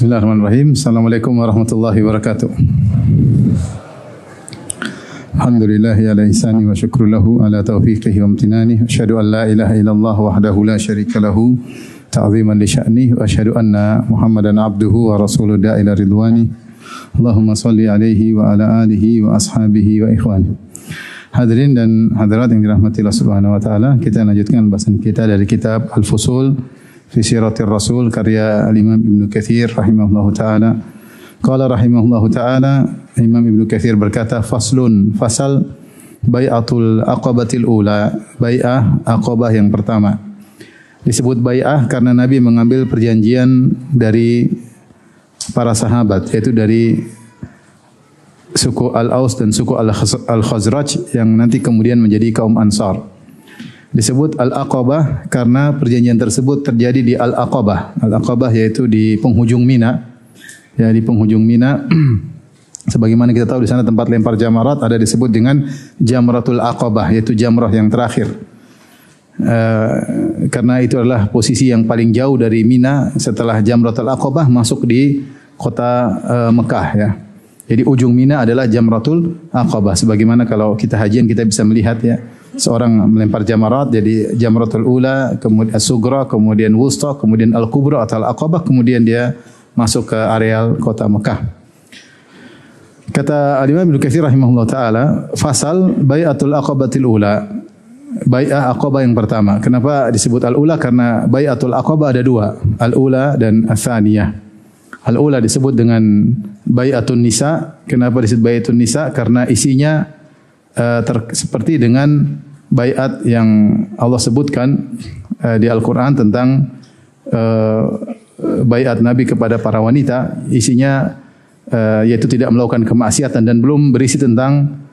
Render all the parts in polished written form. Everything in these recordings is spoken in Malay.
Bismillahirrahmanirrahim. Assalamualaikum warahmatullahi wabarakatuh. Alhamdulillahi ala ihsani wa syukru lahu ala taufiqihi wa amtinani. Asyhadu an la ilaha illallah wahdahu la syarika lahu ta'ziman li sya'nih wa asyhadu anna Muhammadan abduhu wa rasuluhu da'ila ridwani. Allahumma salli alaihi wa ala alihi wa ashabihi wa ikhwani. Hadirin dan hadirat yang dirahmati Allah Subhanahu wa taala, kita lanjutkan bahasan kita dari kitab Al-Fusul fi Siratir Rasul karya Al-Imam Ibnu Katsir rahimahullahu taala. Qala rahimahullahu taala, Imam Ibnu Katsir berkata, faslun, fasal bai'atul aqabatil ula, bai'ah aqabah yang pertama. Disebut bai'ah karena Nabi mengambil perjanjian dari para sahabat, yaitu dari suku Al-Aus dan suku Al-Khazraj yang nanti kemudian menjadi kaum Ansar. Disebut Al-Aqabah karena perjanjian tersebut terjadi di Al-Aqabah. Al-Aqabah yaitu di penghujung Mina. Ya, di penghujung Mina. Sebagaimana kita tahu di sana tempat lempar jamarat ada disebut dengan Jamratul Aqabah, yaitu jamrah yang terakhir. Karena itu adalah posisi yang paling jauh dari Mina setelah Jamratul Aqabah masuk di kota Mekah, ya. Jadi ujung Mina adalah Jamratul Aqabah. Sebagaimana kalau kita hajian kita bisa melihat, ya, seorang melempar jamarat, jadi Jamratul Ula, kemudian As-Sugra, kemudian Wusta, kemudian Al-Kubra atau Al-Aqabah, kemudian dia masuk ke areal kota Mekah. Kata Al-Imam Ibnu Katsir rahimahullah taala, fasal bai'atul aqabatil ula, bai'ah aqabah yang pertama. Kenapa disebut al-ula? Karena bai'atul aqabah ada dua, al-ula dan ats-tsaniyah. Al-ula disebut dengan bai'atun nisa. Kenapa disebut bai'atun nisa? Karena isinya seperti dengan bai'at yang Allah sebutkan di Al-Quran tentang bai'at Nabi kepada para wanita. Isinya yaitu tidak melakukan kemaksiatan dan belum berisi tentang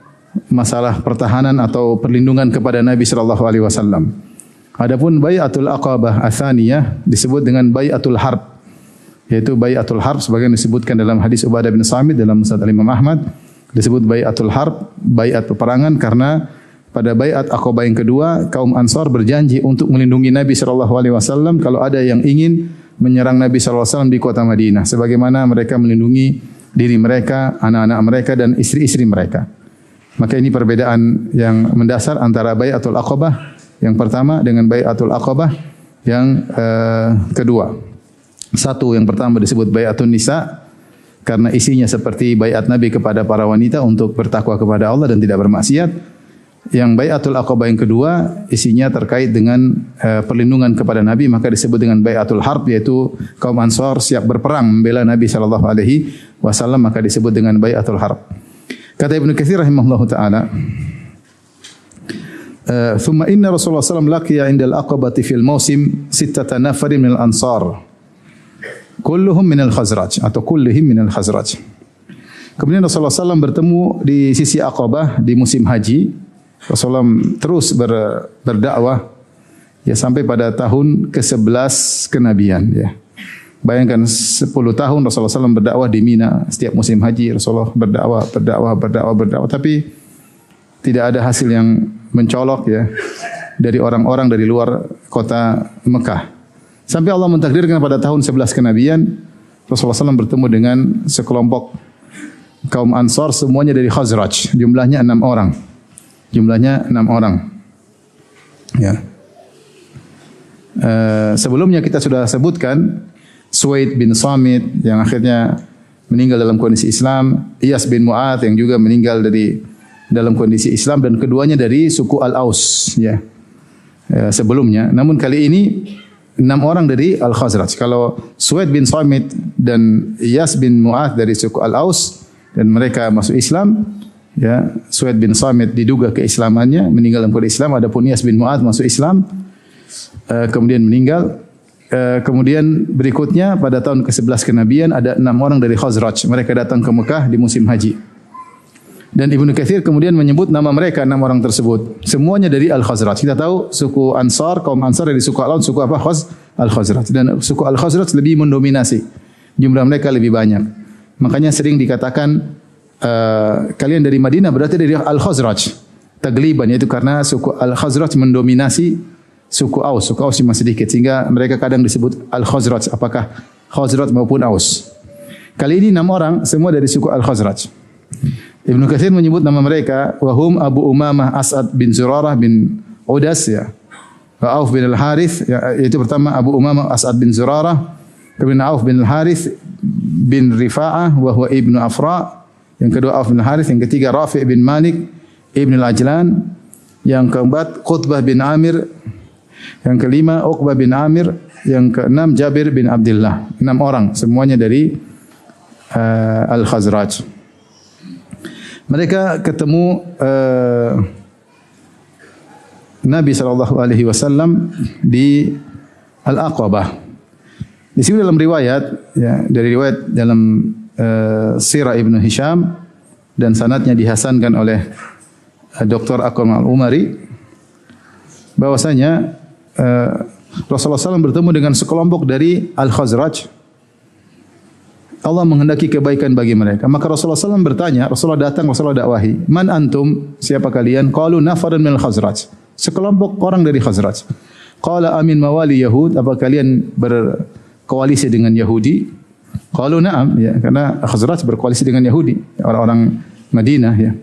masalah pertahanan atau perlindungan kepada Nabi SAW. Adapun bai'atul aqabah ats-tsaniyah disebut dengan bai'atul harb, yaitu bai'atul harb sebagaimana disebutkan dalam hadis Ubadah bin Samit dalam Musnad Imam Ahmad. Disebut bai'atul harb, bai'at peperangan, karena pada bai'at aqabah yang kedua kaum Ansar berjanji untuk melindungi Nabi SAW kalau ada yang ingin menyerang Nabi SAW di kota Madinah, sebagaimana mereka melindungi diri mereka, anak-anak mereka dan istri-istri mereka. Maka ini perbedaan yang mendasar antara bai'atul aqabah yang pertama dengan bai'atul aqabah yang kedua. Satu, yang pertama disebut bai'atun nisa karena isinya seperti bai'at Nabi kepada para wanita untuk bertakwa kepada Allah dan tidak bermaksiat. Yang bai'atul aqabah yang kedua isinya terkait dengan perlindungan kepada Nabi, maka disebut dengan bai'atul harb, yaitu kaum Ansar siap berperang membela Nabi SAW, maka disebut dengan bai'atul harb. Kata Ibnu Katsir rahimahullahu taala, "Tsumma inna Rasulullah SAW laqiya 'inda al-aqabati fil mausim 6 nafarin min al-ansar. Kulluhum min al-Khazraj atau kullihim min al-Khazraj." Kemudian Rasulullah SAW bertemu di sisi Aqabah di musim haji. Rasulullah terus berdakwah, ya, sampai pada tahun ke-11 kenabian, ya. Bayangkan 10 tahun Rasulullah SAW berdakwah di Mina. Setiap musim haji Rasulullah berdakwah, tapi tidak ada hasil yang mencolok, ya, dari orang-orang dari luar kota Mekah. Sampai Allah mentakdirkan pada tahun 11 kenabian Rasulullah SAW bertemu dengan sekelompok kaum Ansar, semuanya dari Khazraj. Jumlahnya 6 orang. Ya. Sebelumnya kita sudah sebutkan Suwaid bin Samit yang akhirnya meninggal dalam kondisi Islam, Iyas bin Mu'adz yang juga meninggal dalam kondisi Islam, dan keduanya dari suku Al-Aus, ya. Sebelumnya. Namun kali ini 6 orang dari Al-Khazraj. Kalau Suwaid bin Samit dan Iyas bin Mu'adz dari suku Al-Aus dan mereka masuk Islam, ya, Suwaid bin Samit diduga keislamannya, meninggal dalam kondisi Islam. Adapun Iyas bin Mu'adz masuk Islam, kemudian meninggal. Kemudian berikutnya pada tahun ke-11 kenabian ada 6 orang dari Khazraj. Mereka datang ke Mekah di musim haji. Dan Ibnu Katsir kemudian menyebut nama mereka, 6 orang tersebut. Semuanya dari Al-Khazraj. Kita tahu suku Ansar, kaum Ansar dari suku Al-Aus, suku apa? Al-Khazraj. Dan suku Al-Khazraj lebih mendominasi. Jumlah mereka lebih banyak. Makanya sering dikatakan kalian dari Madinah berarti dari Al-Khazraj. Tagliban, yaitu karena suku Al-Khazraj mendominasi suku Aus. Suku Aus cuma sedikit sehingga mereka kadang disebut Al-Khazraj, apakah Khazraj maupun Aus. Kali ini 6 orang semua dari suku Al-Khazraj. Ibnu Katsir menyebut nama mereka, wahum Abu Umamah As'ad bin Zurarah bin Udas ya. Wa Auf bin Al-Harith, yaitu pertama Abu Umamah As'ad bin Zurarah, kemudian Auf bin Al-Harith bin Rifa'ah wa huwa ibnu Afra, yang kedua Auf bin Al-Harith, yang ketiga Rafi' bin Malik ibn Al-Ajlan, yang keempat Qutbah bin Amir, yang kelima Uqbah bin Amir, yang keenam Jabir bin Abdullah. 6 orang semuanya dari Al-Khazraj. Mereka ketemu Nabi SAW di Al-Aqabah. Di sini dalam riwayat, ya, dari riwayat dalam Sirah Ibnu Hisham dan sanadnya dihasankan oleh Dr. Akram Al-Umari, bahwasanya Rasulullah SAW bertemu dengan sekelompok dari Al-Khazraj. Allah menghendaki kebaikan bagi mereka. Maka Rasulullah SAW bertanya, Rasulullah datang, Rasulullah dakwahi, man antum, siapa kalian? Qalu nafarun minal Khazraj, sekelompok orang dari Khazraj. Qala amin mawali Yahud, apa kalian berkoalisi dengan Yahudi? Qalu na'am, ya, karena Khazraj berkoalisi dengan Yahudi, orang-orang Madinah, ya.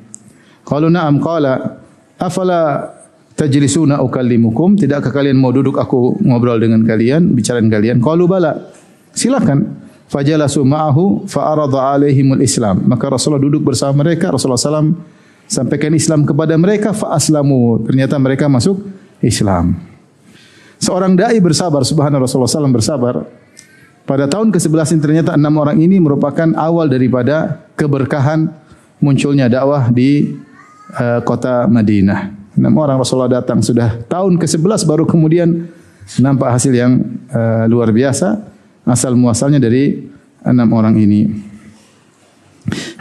Qalu na'am, qala afala tajlisuna ukallimukum, tidakkah kalian mau duduk aku ngobrol dengan kalian, bicara dengan kalian? Qalu bala, silakan. Fajalasu ma'ahu fa'arada alaihimul Islam. Maka Rasulullah duduk bersama mereka, Rasulullah SAW sampaikan Islam kepada mereka, fa'aslamu. Ternyata mereka masuk Islam. Seorang da'i bersabar, subhanallah, Rasulullah SAW bersabar. Pada tahun ke-11 ini ternyata 6 orang ini merupakan awal daripada keberkahan munculnya dakwah di kota Madinah. 6 orang Rasulullah datang, sudah tahun ke-11 baru kemudian nampak hasil yang luar biasa. Asal muasalnya dari 6 orang ini.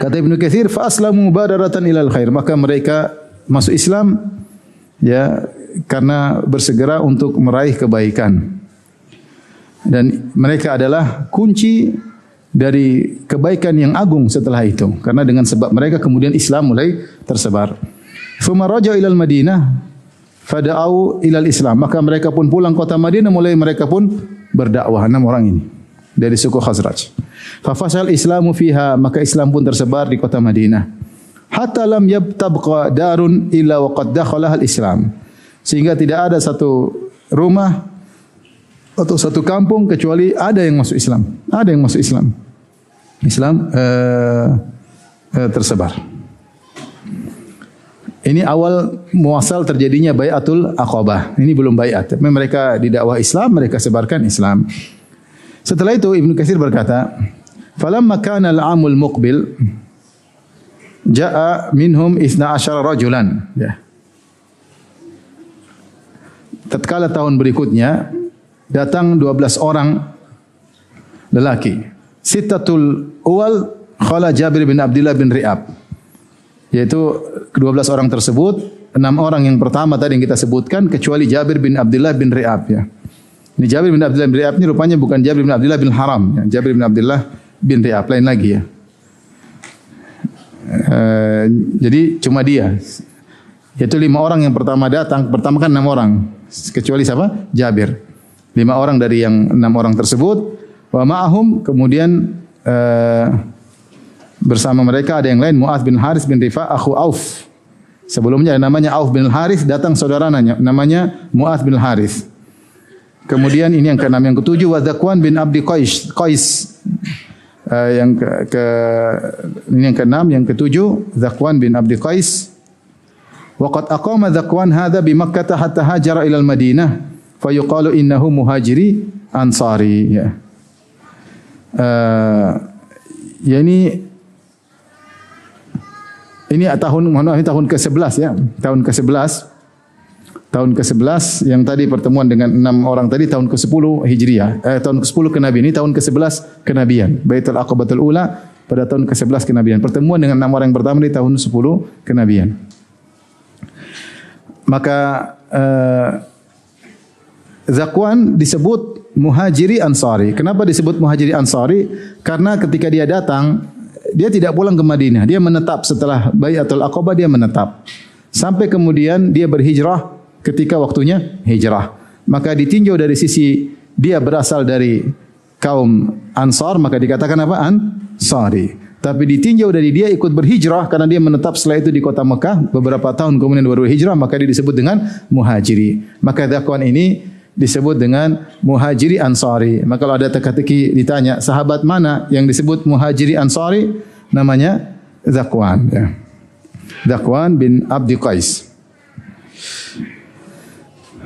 Kata Ibnu Katsir, fa aslamu badaratan ilal khair, maka mereka masuk Islam ya karena bersegera untuk meraih kebaikan. Dan mereka adalah kunci dari kebaikan yang agung setelah itu, karena dengan sebab mereka kemudian Islam mulai tersebar. Tsumma raja'u ilal Madinah fada'u ilal Islam, maka mereka pun pulang kota Madinah, mulai mereka pun berdakwah. 6 orang ini dari suku Khazraj. Fa fasal Islamu fiha, maka Islam pun tersebar di kota Madinah. Hatta lam yabtabqa darun illa waqad dakhalaha al-Islam. Sehingga tidak ada satu rumah atau satu kampung kecuali ada yang masuk Islam. Ada yang masuk Islam. Islam tersebar. Ini awal muasal terjadinya Bai'atul Aqabah. Ini belum bai'at, tapi mereka di dakwah Islam, mereka sebarkan Islam. Setelah itu Ibnu Katsir berkata, "Falamma kana al-'amul muqbil jaa minhum 12 rajulan." Ya. Tatkala tahun berikutnya datang 12 orang lelaki. Sittatul awal khala Jabir bin Abdullah bin Ri'ab. Yaitu 12 orang tersebut, 6 orang yang pertama tadi yang kita sebutkan kecuali Jabir bin Abdullah bin Ri'ab, ya. Ini Jabir bin Abdullah bin Ri'ab ini rupanya bukan Jabir bin Abdullah bin Haram, ya. Jabir bin Abdullah bin Ri'ab, lain lagi, ya. Jadi cuma dia. Yaitu 5 orang yang pertama datang, pertama kan 6 orang, kecuali siapa? Jabir. 5 orang dari yang 6 orang tersebut, wa ma'ahum, kemudian bersama mereka ada yang lain, Mu'adz bin Haris bin Rifa' akhu Auf. Sebelumnya namanya Auf bin Haris, datang saudaranya namanya Mu'adz bin Haris. Kemudian ini yang ke-6, yang ke-7 wa Zakwan bin Abdi Qais. Ini yang ke-6, yang ke-7 Zakwan bin Abdi Qais. Wa qad aqama Zakwan hadha bi Makkah hatta hajara ila al-Madinah fa yuqalu innahu muhajiri ansari, ya. Ya ini tahun ke-11, ya. Tahun ke-11 yang tadi pertemuan dengan 6 orang tadi tahun ke-10 Hijriah, tahun ke-10 kenabian, ini tahun ke-11 kenabian. Baitul Aqabatul Ula pada tahun ke-11 kenabian. Pertemuan dengan 6 orang yang pertama di tahun 10 kenabian. Maka Zakwan disebut muhajiri ansari. Kenapa disebut muhajiri ansari? Karena ketika dia datang, dia tidak pulang ke Madinah, dia menetap setelah Bai'atul Aqabah, dia menetap. Sampai kemudian dia berhijrah ketika waktunya hijrah. Maka ditinjau dari sisi dia berasal dari kaum Ansar, maka dikatakan apa? Ansari. Tapi ditinjau dari dia ikut berhijrah karena dia menetap setelah itu di kota Mekah beberapa tahun kemudian baru hijrah, maka dia disebut dengan muhajiri. Maka Zakwan ini disebut dengan muhajiri Ansari. Maka kalau ada teka-teki ditanya sahabat mana yang disebut muhajiri Ansari, namanya Zakwan. Ya. Zakwan bin Abdi Qais.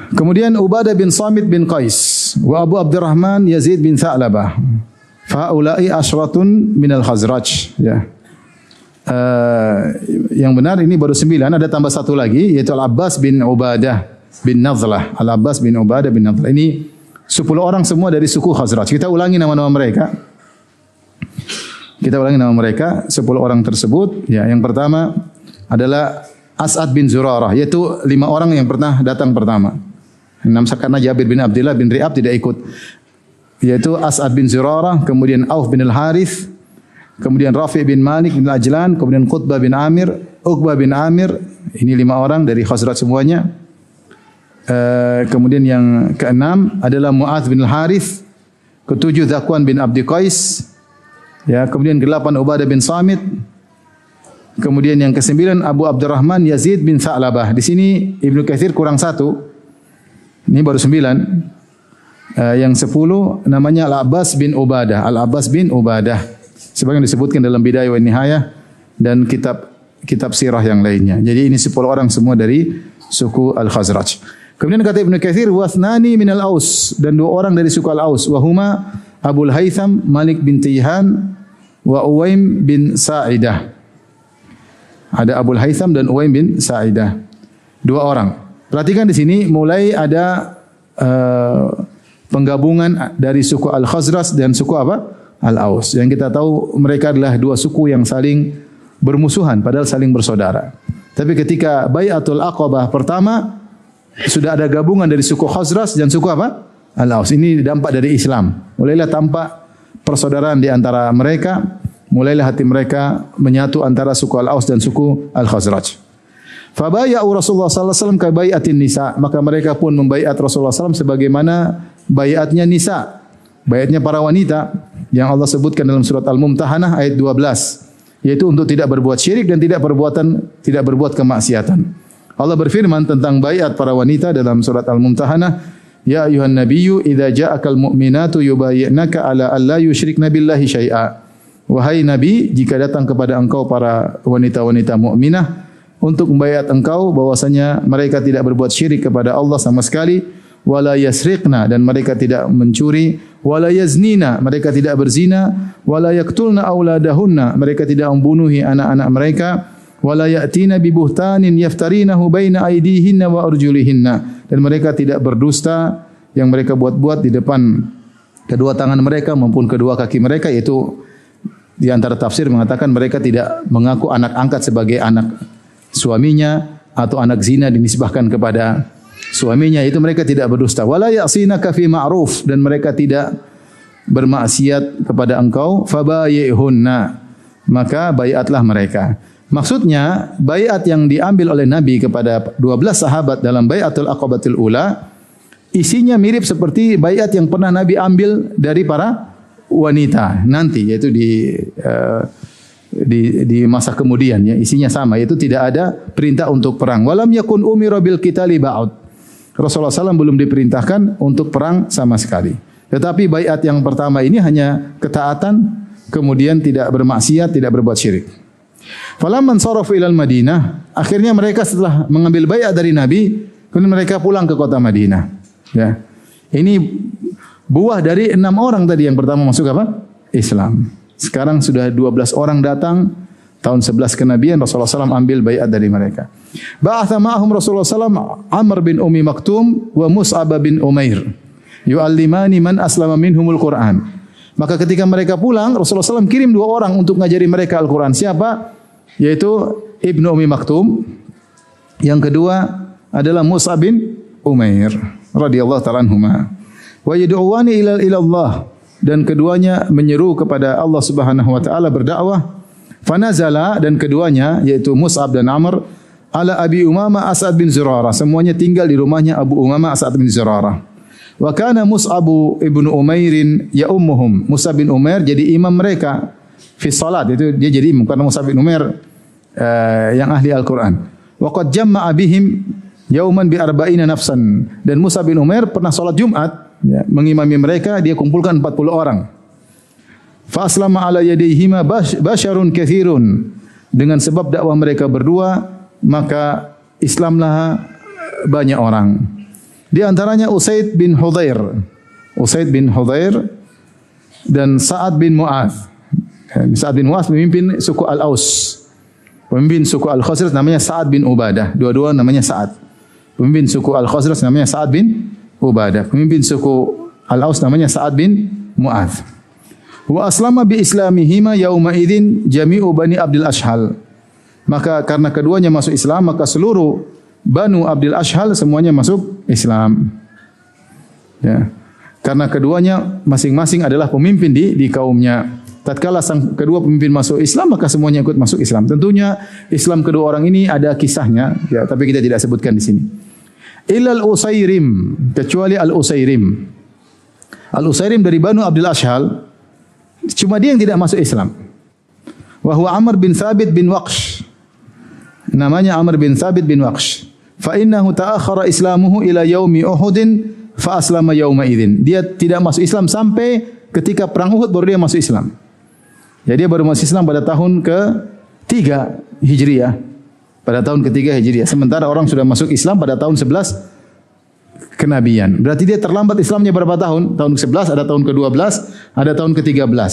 Kemudian Ubadah bin Samit bin Qais wa Abu Abdurrahman Yazid bin Tha'labah. Faulai asratun minal Khazraj. Ya. Yang benar ini baru 9, ada tambah satu lagi yaitu Al-Abbas bin Ubadah bin Nadhlah. Al-Abbas bin Ubadah bin Nadhlah. Ini 10 orang semua dari suku Khazraj. Kita ulangi nama-nama mereka. 10 orang tersebut. Ya, yang pertama adalah As'ad bin Zurarah, yaitu 5 orang yang pernah datang pertama. Karena Jabir bin Abdullah bin Ri'ab tidak ikut. Yaitu As'ad bin Zurarah, kemudian Auf bin Al-Harith, kemudian Rafi' bin Malik bin Ajlan, kemudian Qutbah bin Amir, Uqbah bin Amir. Ini 5 orang dari Khazraj semuanya. Kemudian yang ke-6 adalah Mu'adz bin Al-Harith, ke-7 Zakwan bin Abdi Qais, ya, kemudian ke-8 Ubadah bin Samit, kemudian yang ke-9 Abu Abdurrahman Yazid bin Tha'labah. Di sini Ibnu Katsir kurang 1. Ini baru 9. Yang 10 namanya Al-Abbas bin Ubadah. Al-Abbas bin Ubadah. Sebagaimana disebutkan dalam Bidayah wa Nihayah dan kitab sirah yang lainnya. Jadi ini 10 orang semua dari suku Al-Khazraj. Kemudian kata Ibnu Katsir wasnani minal Aus, dan 2 orang dari suku Al-Aus, wa huma Abul Haytham Malik bin Tihan wa Uwaim bin Sa'idah. Ada Abul Haytham dan Uwaim bin Sa'idah. 2 orang. Perhatikan di sini mulai ada penggabungan dari suku Al-Khazraj dan suku apa? Al-Aus. Yang kita tahu mereka adalah 2 suku yang saling bermusuhan padahal saling bersaudara. Tapi ketika Bai'atul Aqabah pertama sudah ada gabungan dari suku Khazraj dan suku apa? Al-Aus. Ini dampak dari Islam. Mulailah tampak persaudaraan di antara mereka, mulailah hati mereka menyatu antara suku Al-Aus dan suku Al-Khazraj. Fabaya'u Rasulullah sallallahu alaihi wasallam ka bai'atin nisa, maka mereka pun membaiat Rasulullah sallallahu alaihi wasallam sebagaimana baiatnya nisa, baiatnya para wanita yang Allah sebutkan dalam surat Al-Mumtahanah ayat 12, yaitu untuk tidak berbuat syirik dan tidak berbuat kemaksiatan. Allah berfirman tentang baiat para wanita dalam surat Al-Mumtahanah, ya ayuhan nabiyyu idza ja'akal mu'minatu yubayyi'naka ala alla yusyrikna billahi syai'a. Wahai nabi, jika datang kepada engkau para wanita-wanita mukminah untuk membaiat engkau bahwasanya mereka tidak berbuat syirik kepada Allah sama sekali, wala yasriqna, dan mereka tidak mencuri, wala yaznina, mereka tidak berzina, wala yaqtulna auladahunna, mereka tidak membunuhi anak-anak mereka, wala ya'tina bi buhtanin yaftarinahu baina aydihinna wa arjulihinna, dan mereka tidak berdusta yang mereka buat-buat di depan kedua tangan mereka maupun kedua kaki mereka, yaitu di antara tafsir mengatakan mereka tidak mengaku anak angkat sebagai anak suaminya atau anak zina dinisbahkan kepada suaminya, itu mereka tidak berdusta. Wala ya'sinaka fi ma'ruf, dan mereka tidak bermaksiat kepada engkau, fabayyihunna, maka baiatlah mereka. Maksudnya baiat yang diambil oleh Nabi kepada 12 sahabat dalam Bai'atul Aqabatul Ula isinya mirip seperti baiat yang pernah Nabi ambil dari para wanita nanti, yaitu di masa kemudian, ya, isinya sama, yaitu tidak ada perintah untuk perang. Walam yakun umira bil qitali ba'd. Rasulullah SAW belum diperintahkan untuk perang sama sekali. Tetapi baiat yang pertama ini hanya ketaatan, kemudian tidak bermaksiat, tidak berbuat syirik. Falamman sarafu ilal Madinah, akhirnya mereka setelah mengambil baiat dari Nabi, kemudian mereka pulang ke kota Madinah. Ya. Ini buah dari 6 orang tadi yang pertama masuk apa? Islam. Sekarang sudah 12 orang datang, tahun 11 kenabian Rasulullah SAW ambil baiat dari mereka. Ba'atha ma'ahum Rasulullah SAW Amr bin Ummi Maktum wa Mus'ab bin Umair yu'allimani man aslama minhumul Qur'an. Maka ketika mereka pulang, Rasulullah SAW kirim 2 orang untuk ngajari mereka Al-Quran. Siapa? Yaitu Ibnu Ummi Maktum. Yang kedua adalah Mus'ab bin Umair radhiyallahu ta'ala anhuma. Wa yad'uwani ila Allah, dan keduanya menyeru kepada Allah Subhanahu wa taala berdakwah. Fanazala, dan keduanya yaitu Mus'ab dan Amr ala Abi Umamah As'ad bin Zurarah, semuanya tinggal di rumahnya Abu Umamah As'ad bin Zurarah. Wa kana Mus'ab ibn Umairin ya ummuhum. Mus'ab bin Umair jadi imam mereka fi salat. Itu dia jadi imam karena Mus'ab bin Umair yang ahli Al-Quran. Wa qad jama'a bihim yauman bi arba'ina nafsan. Dan Mus'ab bin Umair pernah salat Jumat, ya, mengimami mereka, dia kumpulkan 40 orang. Fa aslama ala yadayhima basyarun katsirun. Dengan sebab dakwah mereka berdua, maka Islamlah banyak orang. Di antaranya Usaid bin Hudhair. Usaid bin Hudhair dan Sa'ad bin Mu'adz. Sa'ad bin Mu'adz memimpin suku Al-Aus. Pemimpin suku Al-Khazraj namanya Sa'ad bin Ubadah. Dua-dua namanya Sa'ad. Pemimpin suku Al-Khazraj namanya Sa'ad bin Ubadah. Pemimpin suku Al-Aus namanya Sa'ad bin Mu'adz. Wa aslama bi islamihima yauma idzin jami'u bani Abdul Ashhal. Maka karena keduanya masuk Islam, maka seluruh Banu Abdul Ashhal semuanya masuk Islam. Ya. Karena keduanya masing-masing adalah pemimpin di kaumnya. Tatkala sang kedua pemimpin masuk Islam, maka semuanya ikut masuk Islam. Tentunya Islam kedua orang ini ada kisahnya, ya, tapi kita tidak sebutkan di sini. Illal Usairim, kecuali Al-Usairim. Al-Usairim dari Banu Abdul Ashhal, cuma dia yang tidak masuk Islam. Wa huwa Amr bin Thabit bin Waqsh. Namanya Amr bin Thabit bin Waqsh. Fa innahu ta'akhkhara islamuhu ila yaumi Uhudin fa aslama yauma idzin. Dia tidak masuk Islam sampai ketika perang Uhud baru dia masuk Islam. Jadi dia baru masuk Islam pada tahun ke-3 Hijriah. Pada tahun ke-3 Hijriah. Sementara orang sudah masuk Islam pada tahun 11 kenabian. Berarti dia terlambat Islamnya berapa tahun? Tahun ke-11, ada tahun ke-12, ada tahun ke-13.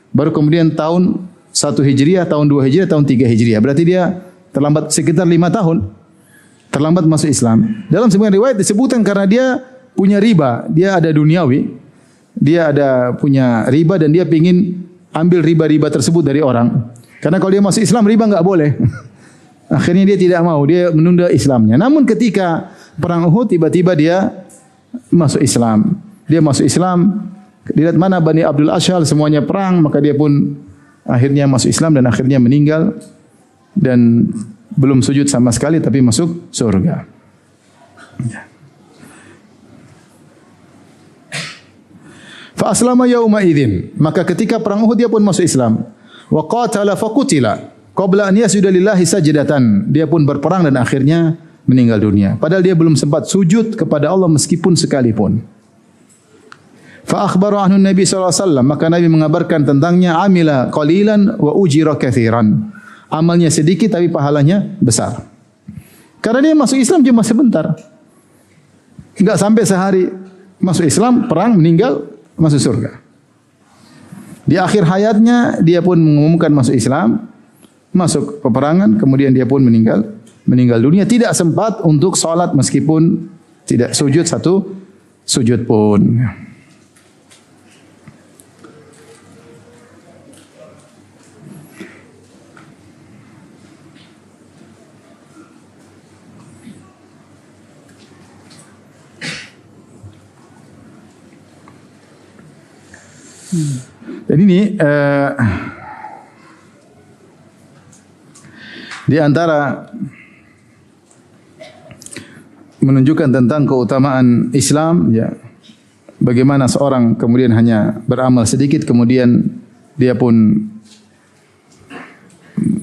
Baru kemudian tahun 1 Hijriah, tahun 2 Hijriah, tahun 3 Hijriah. Berarti dia terlambat sekitar 5 tahun. Terlambat masuk Islam. Dalam sebagian riwayat disebutkan karena dia punya riba, dia ada duniawi, dia ada punya riba dan dia ingin ambil riba-riba tersebut dari orang. Karena kalau dia masuk Islam riba enggak boleh. Akhirnya dia tidak mau, dia menunda Islamnya. Namun ketika perang Uhud tiba-tiba dia masuk Islam. Dia masuk Islam, dilihat mana Bani Abdul Ashhal semuanya perang, maka dia pun akhirnya masuk Islam dan akhirnya meninggal dan belum sujud sama sekali tapi masuk surga. Ya. Fa aslama yauma idzin, maka ketika perang Uhud dia pun masuk Islam. Wa qatala fa qutila qabla an yasjuda lillahi sajdatan. Dia pun berperang dan akhirnya meninggal dunia. Padahal dia belum sempat sujud kepada Allah meskipun sekalipun. Fa akhbara anhu Nabi sallallahu alaihi wasallam, maka Nabi mengabarkan tentangnya, amila qalilan wa ujira katsiran. Amalnya sedikit tapi pahalanya besar. Karena dia masuk Islam cuma sebentar. Enggak sampai sehari masuk Islam, perang, meninggal, masuk surga. Di akhir hayatnya dia pun mengumumkan masuk Islam, masuk peperangan, kemudian dia pun meninggal dunia, tidak sempat untuk salat meskipun tidak sujud satu sujud pun. Dan ini di antara menunjukkan tentang keutamaan Islam, ya, bagaimana seorang kemudian hanya beramal sedikit kemudian dia pun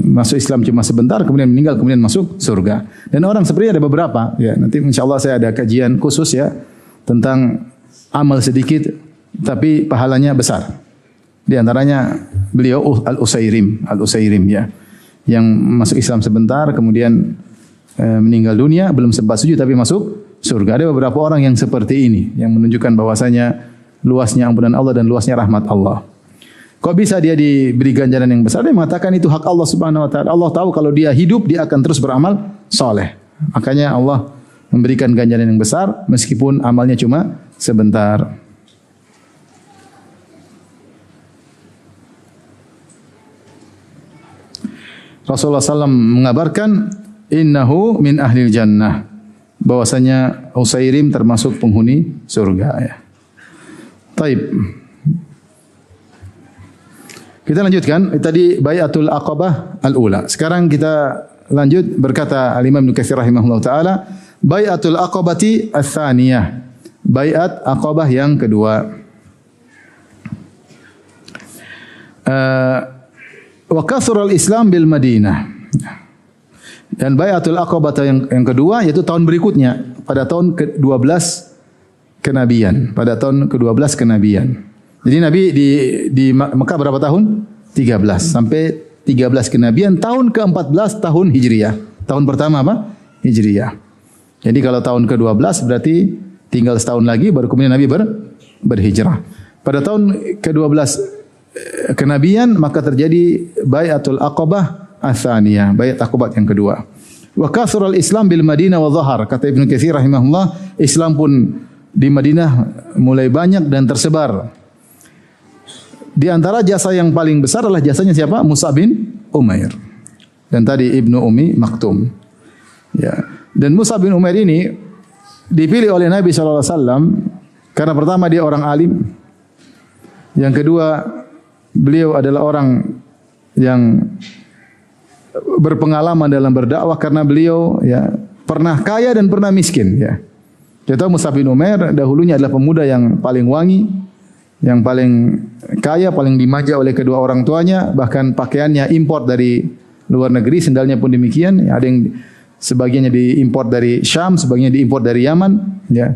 masuk Islam cuma sebentar kemudian meninggal kemudian masuk surga. Dan orang seperti ada beberapa, ya, nanti insyaallah saya ada kajian khusus, ya, tentang amal sedikit tapi pahalanya besar. Di antaranya beliau Al-Usairim, ya, yang masuk Islam sebentar kemudian meninggal dunia, belum sempat sujud tapi masuk surga. Ada beberapa orang yang seperti ini yang menunjukkan bahwasanya luasnya ampunan Allah dan luasnya rahmat Allah. Kok bisa dia diberi ganjaran yang besar? Dia mengatakan itu hak Allah Subhanahu wa taala. Allah tahu kalau dia hidup dia akan terus beramal saleh. Makanya Allah memberikan ganjaran yang besar meskipun amalnya cuma sebentar. Rasulullah SAW mengabarkan innahu min ahlil jannah, bahwasanya Usairim termasuk penghuni surga, ya. Taib. Kita lanjutkan tadi Bai'atul Aqabah al-ula. Sekarang kita lanjut berkata Al-Imam Ibnu Katsir rahimahullah taala, Bai'atul Aqabati ats-tsaniyah. Baiat Aqabah yang kedua. Wa kathural Islam bil Madinah. Dan Baiatul Aqabah yang kedua yaitu tahun berikutnya pada tahun ke-12 kenabian, pada tahun ke-12 kenabian. Jadi Nabi di Mekah berapa tahun? 13 sampai 13 kenabian, tahun ke-14 tahun Hijriah. Tahun pertama apa? Hijriah. Jadi kalau tahun ke-12 berarti tinggal setahun lagi baru kemudian Nabi berhijrah. Pada tahun ke-12 kenabian maka terjadi Baiatul Aqabah Ats-Tsaniyah, baiat Aqabah yang kedua. Wa kathural Islam bil Madinah wa dhahar. Kata Ibnu Katsir rahimahullah, Islam pun di Madinah mulai banyak dan tersebar. Di antara jasa yang paling besar adalah jasanya siapa? Mus'ab bin Umair. Dan tadi Ibnu Ummi Maktum. Ya. Dan Mus'ab bin Umair ini dipilih oleh Nabi sallallahu alaihi wasallam karena pertama dia orang alim. Yang kedua, beliau adalah orang yang berpengalaman dalam berdakwah karena beliau ya pernah kaya dan pernah miskin ya. Kita Mus'ab bin Umair dahulunya adalah pemuda yang paling wangi, yang paling kaya, paling dimanja oleh kedua orang tuanya, bahkan pakaiannya import dari luar negeri, sendalnya pun demikian. Ada yang sebagiannya diimport dari Syam, sebagiannya diimport dari Yaman ya.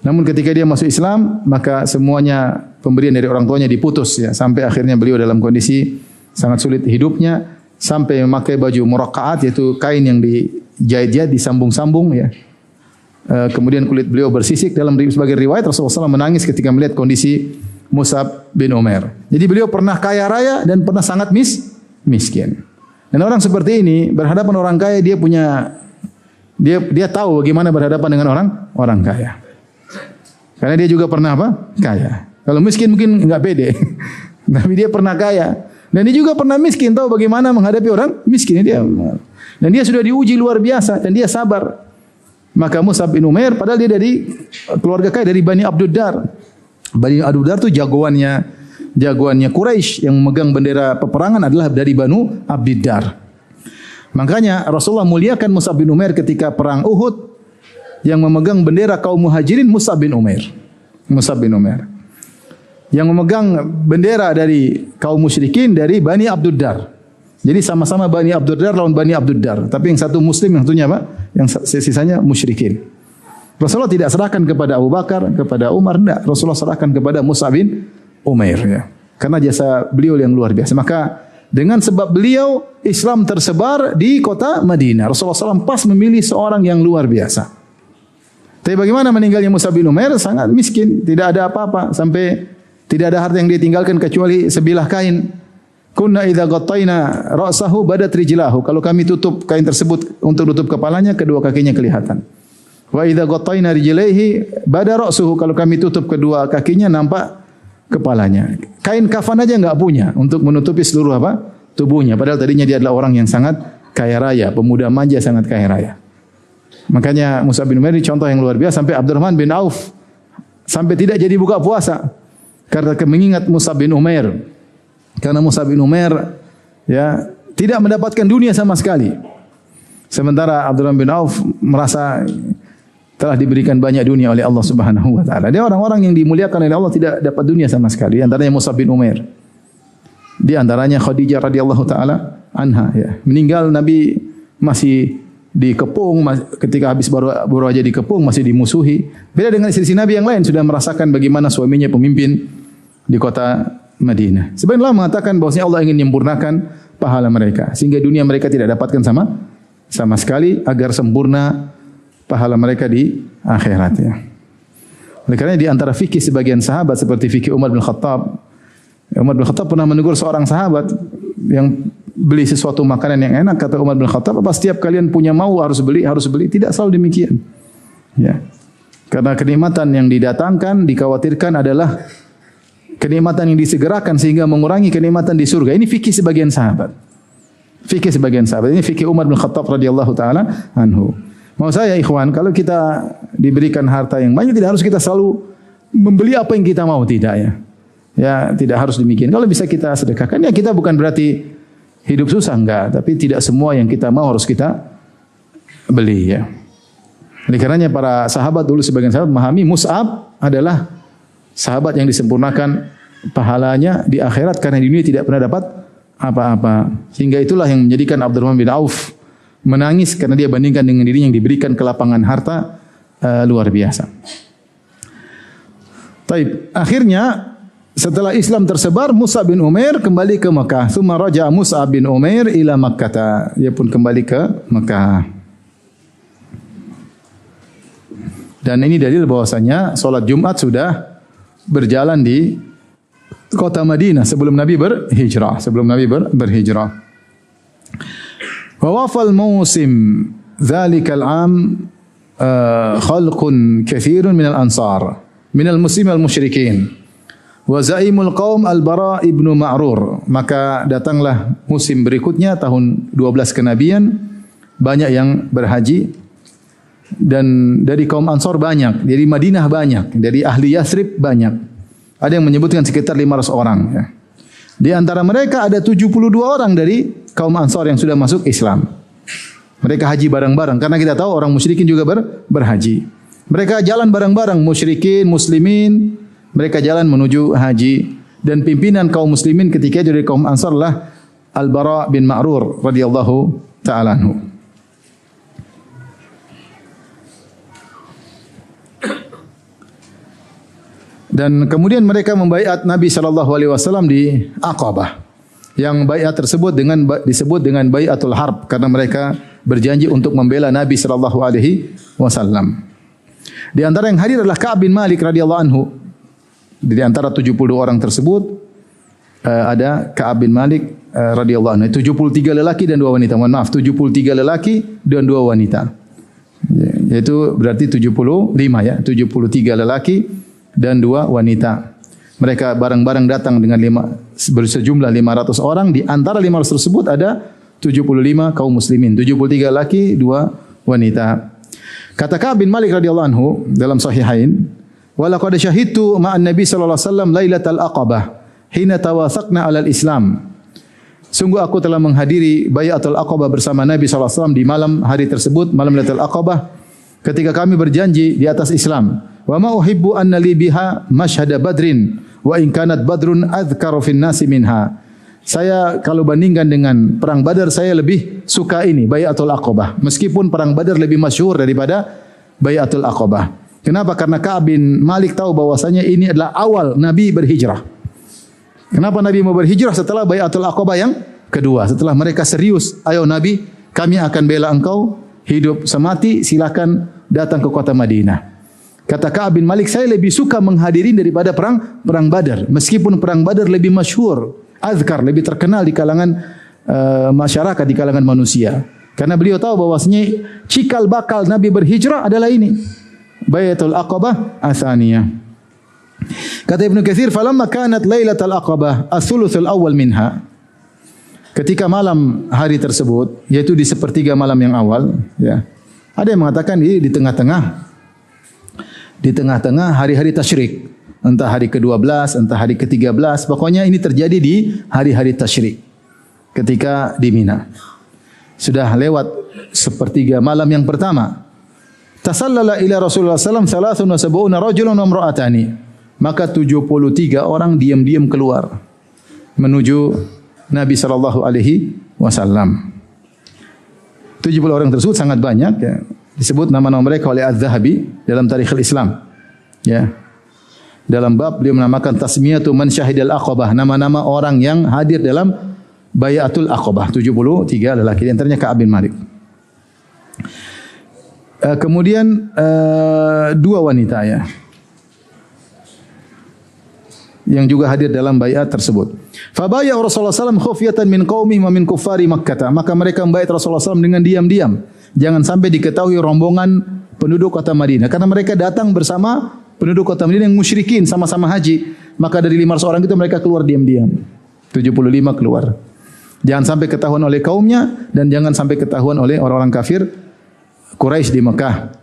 Namun ketika dia masuk Islam, maka semuanya pemberian dari orang tuanya diputus ya, sampai akhirnya beliau dalam kondisi sangat sulit hidupnya, sampai memakai baju muraqqa'at, yaitu kain yang dijahit-jahit, disambung-sambung ya. Kemudian kulit beliau bersisik. Dalam sebagai riwayat Rasulullah SAW menangis ketika melihat kondisi Mus'ab bin Umair. Jadi beliau pernah kaya raya dan pernah sangat miskin. Dan orang seperti ini berhadapan orang kaya, dia tahu bagaimana berhadapan dengan orang kaya. Karena dia juga pernah apa? Kaya. Kalau miskin mungkin enggak pede. Tapi dia pernah kaya. Dan dia juga pernah miskin, tahu bagaimana menghadapi orang miskin. Dan dia sudah diuji luar biasa dan dia sabar. Maka Mus'ab bin Umair, padahal dia dari keluarga kaya, dari Bani Abduddar. Bani Abduddar itu jagoannya Quraisy, yang memegang bendera peperangan adalah dari Banu Abdiddar. Makanya Rasulullah muliakan Mus'ab bin Umair ketika perang Uhud. Yang memegang bendera kaum Muhajirin Mus'ab bin Umair. Mus'ab bin Umair. Yang memegang bendera dari kaum musyrikin dari Bani Abduddar. Jadi sama-sama Bani Abduddar lawan Bani Abduddar. Tapi yang satu Muslim, yang satunya apa? Yang sisanya musyrikin. Rasulullah tidak serahkan kepada Abu Bakar, kepada Umar, tidak. Rasulullah serahkan kepada Mus'ab bin Umair. Ya. Karena jasa beliau yang luar biasa. Maka dengan sebab beliau, Islam tersebar di kota Madinah. Rasulullah SAW pas memilih seorang yang luar biasa. Tapi bagaimana meninggalnya Mus'ab bin Umair? Sangat miskin, tidak ada apa-apa, sampai tidak ada harta yang dia tinggalkan kecuali sebilah kain. Kunna idza ghattayna ra'sahu badat rijlahu. Kalau kami tutup kain tersebut untuk tutup kepalanya, kedua kakinya kelihatan. Wa idza ghattayna rijlaihi bada ra'suhu. Kalau kami tutup kedua kakinya, nampak kepalanya. Kain kafan aja enggak punya untuk menutupi seluruh apa? Tubuhnya. Padahal tadinya dia adalah orang yang sangat kaya raya, pemuda manja sangat kaya raya. Makanya Mus'ab bin Umair ini contoh yang luar biasa, sampai Abdurrahman bin Auf sampai tidak jadi buka puasa karena mengingat Mus'ab bin Umair. Karena Mus'ab bin Umair ya tidak mendapatkan dunia sama sekali. Sementara Abdurrahman bin Auf merasa telah diberikan banyak dunia oleh Allah Subhanahu wa taala. Dia orang-orang yang dimuliakan oleh Allah tidak dapat dunia sama sekali. Di antaranya Mus'ab bin Umair. Di antaranya Khadijah radhiyallahu taala anha ya. Meninggal Nabi masih dikepung, ketika habis baru aja dikepung masih dimusuhi. Beda dengan istri Nabi yang lain, sudah merasakan bagaimana suaminya pemimpin di kota Madinah. Sebagian ulama mengatakan bahwasanya Allah ingin menyempurnakan pahala mereka sehingga dunia mereka tidak dapatkan sama sekali, agar sempurna pahala mereka di akhirat ya. Oleh karena di antara fikih sebagian sahabat seperti fikih Umar bin Khattab. Umar bin Khattab pernah menegur seorang sahabat yang beli sesuatu makanan yang enak. Kata Umar bin Khattab, apa setiap kalian punya mau harus beli? Tidak selalu demikian. Ya. Karena kenikmatan yang didatangkan, dikhawatirkan adalah kenikmatan yang disegerakan sehingga mengurangi kenikmatan di surga. Ini fikih sebagian sahabat. Fikih sebagian sahabat. Ini fikih Umar bin Khattab radhiyallahu taala anhu. Mau saya ikhwan, kalau kita diberikan harta yang banyak, tidak harus kita selalu membeli apa yang kita mau, tidak ya. Ya, tidak harus demikian. Kalau bisa kita sedekahkan, ya kita bukan berarti hidup susah, enggak. Tapi tidak semua yang kita mau harus kita beli ya. Oleh karenanya para sahabat dulu, sebagian sahabat memahami Mus'ab adalah sahabat yang disempurnakan pahalanya di akhirat karena di dunia tidak pernah dapat apa-apa. Sehingga itulah yang menjadikan Abdurrahman bin Auf menangis karena dia bandingkan dengan dirinya yang diberikan kelapangan harta luar biasa. Taib. Akhirnya setelah Islam tersebar, Mus'ab bin Umair kembali ke Mekah. Tsumma raja'a Mus'ab bin Umair ila Makkah. Dia pun kembali ke Mekah. Dan ini dalil bahwasanya salat Jumat sudah berjalan di kota Madinah sebelum Nabi berhijrah. Berhijrah. Wa wafal musim dzalikal am khalqun katsirun minal ansar minal muslimin wal musyrikin. Wa zaimul qaum al-Bara ibnu Ma'rur. Maka datanglah musim berikutnya tahun 12 kenabian, banyak yang berhaji. Dan dari kaum Ansor banyak, dari Madinah banyak, dari ahli Yathrib banyak. Ada yang menyebutkan sekitar 500 orang. Ya. Di antara mereka ada 72 orang dari kaum Ansor yang sudah masuk Islam. Mereka haji bareng-bareng, karena kita tahu orang musyrikin juga berhaji. Mereka jalan bareng-bareng, musyrikin, muslimin, mereka jalan menuju haji. Dan pimpinan kaum muslimin ketika itu dari kaum Ansor adalah Al-Bara bin Ma'rur radhiyallahu ta'ala anhu. Dan kemudian mereka membaiat Nabi sallallahu alaihi wasallam di Aqabah. Yang baiat tersebut disebut dengan baiatul harb karena mereka berjanji untuk membela Nabi sallallahu alaihi wasallam. Di antara yang hadir adalah Ka'ab bin Malik radhiyallahu anhu. Di antara 72 orang tersebut ada Ka'ab bin Malik radhiyallahu anhu. 73 lelaki dan 2 wanita. Mohon maaf, 73 lelaki dan 2 wanita. Yaitu berarti 75 ya, 73 lelaki dan 2 wanita. Mereka bareng-bareng datang dengan bersejumlah 500 orang. Di antara 500 tersebut ada 75 kaum muslimin. 73 laki, 2 wanita. Kata Ka'ab bin Malik radhiyallahu anhu dalam Sahihain, "Wa laqad syahidtu ma'an Nabi sallallahu alaihi wasallam lailatal Aqabah hina tawathaqna 'alal Islam." Sungguh aku telah menghadiri baiatul Aqabah bersama Nabi sallallahu alaihi wasallam di malam hari tersebut, malam Lailatul Aqabah, ketika kami berjanji di atas Islam. Wa ma uhibbu anna li biha mashhada badrin wa in kanat badrun adhkaru fin nasi minha. Saya kalau bandingkan dengan perang Badar, saya lebih suka ini baiatul Aqabah, meskipun perang Badar lebih masyhur daripada baiatul Aqabah. Kenapa? Karena Ka'ab bin Malik tahu bahwasanya ini adalah awal Nabi berhijrah. Kenapa Nabi mau berhijrah setelah baiatul Aqabah yang kedua? Setelah mereka serius, ayo Nabi, kami akan bela engkau hidup semati, silakan datang ke kota Madinah. Kata Ka'ab bin Malik, saya lebih suka menghadiri daripada perang Badar. Meskipun perang Badar lebih masyhur, azkar, lebih terkenal di kalangan masyarakat, di kalangan manusia. Karena beliau tahu bahwasanya cikal bakal Nabi berhijrah adalah ini. Baiatul Aqabah Atsaniyah. Kata Ibnu Katsir, "Falamma kanat Lailatul Aqabah ats-tsulutsul awwal minha." Ketika malam hari tersebut, yaitu di sepertiga malam yang awal, ya. Ada yang mengatakan di tengah-tengah. Di tengah-tengah hari-hari tasyrik, entah hari ke-12, entah hari ke-13, pokoknya ini terjadi di hari-hari tasyrik ketika di Mina. Sudah lewat sepertiga malam yang pertama. Tasallala ila Rasulullah sallallahu alaihi wasallam 73 rajulun wa imra'atani. Maka 73 orang diam-diam keluar menuju Nabi sallallahu alaihi wasallam. 70 orang tersebut sangat banyak ya. Disebut nama-nama mereka oleh Az-Zahabi dalam Tarikhul Islam. Ya. Dalam bab beliau menamakan tasmiyatu man syahidal Aqabah, nama-nama orang yang hadir dalam baiatul Aqabah, 73 lelaki, di antaranya Ka'ab bin Malik. Kemudian 2 wanita ya, yang juga hadir dalam baiat tersebut. Fabaya Rasulullah SAW khufyatan min qaumih wa min kuffari Makkah. Maka mereka membaiat Rasulullah SAW dengan diam-diam. Jangan sampai diketahui rombongan penduduk kota Madinah. Karena mereka datang bersama penduduk kota Madinah yang musyrikin, sama-sama haji. Maka dari 500 orang itu mereka keluar diam-diam. 75 keluar. Jangan sampai ketahuan oleh kaumnya dan jangan sampai ketahuan oleh orang-orang kafir Quraisy di Mekah.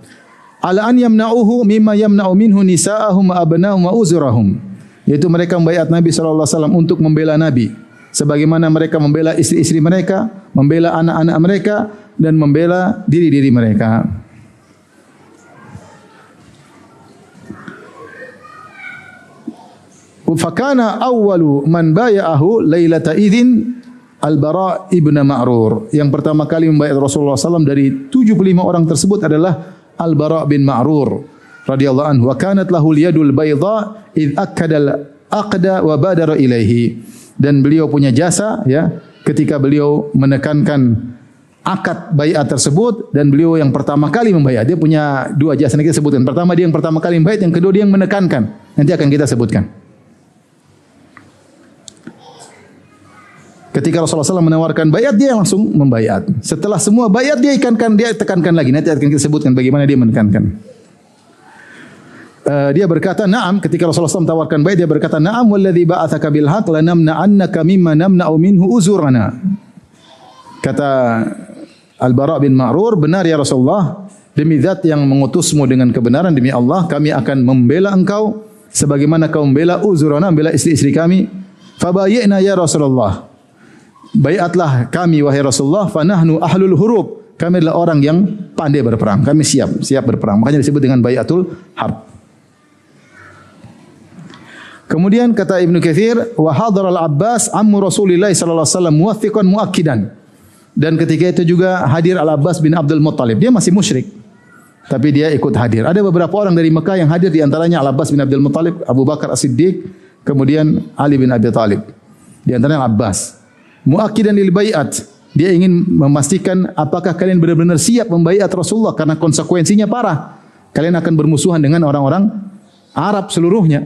Ala an yamna'uhu mimma yamna'u minhu nisa'ahum wa abna'ahum wa uzurahum. Yaitu mereka membaiat Nabi sallallahu alaihi wasallam untuk membela Nabi, sebagaimana mereka membela istri-istri mereka, membela anak-anak mereka dan membela diri-diri mereka. Fakana awwalu man baya'ahu lailata idzin Al-Bara' ibn Ma'rur. Yang pertama kali membayar Rasulullah SAW dari 75 orang tersebut adalah Al-Bara' bin Ma'rur radhiyallahu anhu. Wa kanat lahu al-yadul bayda id akkada al-aqda wa badara ilaihi. Dan beliau punya jasa ya ketika beliau menekankan akad baiat tersebut, dan beliau yang pertama kali membaiat. Dia punya dua jasa yang kita sebutkan. Pertama dia yang pertama kali membaiat, yang kedua dia yang menekankan. Nanti akan kita sebutkan. Ketika Rasulullah SAW menawarkan bayat, dia langsung membayat. Setelah semua bayat, dia tekankan lagi. Nanti akan kita sebutkan bagaimana dia menekankan. Dia berkata, "Na'am." Ketika Rasulullah SAW tawarkan bayat, dia berkata, "Na'am walladzi ba'atsaka bil haqq lanamna'annaka mimma namna'u minhu uzurana." Kata Al-Bara' bin Ma'rur, "Benar ya Rasulullah, demi zat yang mengutusmu dengan kebenaran, demi Allah, kami akan membela engkau sebagaimana kau membela uzurana, membela istri-istri kami. Fabayyina ya Rasulullah." Baiatlah kami wahai Rasulullah, fa nahnu ahlul hurub. Kami adalah orang yang pandai berperang. Kami siap berperang. Makanya disebut dengan baiatul harb. Kemudian kata Ibnu Katsir, wa hadara al-Abbas ammu Rasulillah sallallahu alaihi wasallam muwaththiqan muakkidan. Dan ketika itu juga hadir Al-Abbas bin Abdul Muttalib. Dia masih musyrik, tapi dia ikut hadir. Ada beberapa orang dari Mekah yang hadir, di antaranya Al-Abbas bin Abdul Muttalib, Abu Bakar As-Siddiq, kemudian Ali bin Abi Thalib. Di antaranya Al-Abbas. Muakkidan lil bai'at. Dia ingin memastikan apakah kalian benar-benar siap membaiat Rasulullah, karena konsekuensinya parah. Kalian akan bermusuhan dengan orang-orang Arab seluruhnya.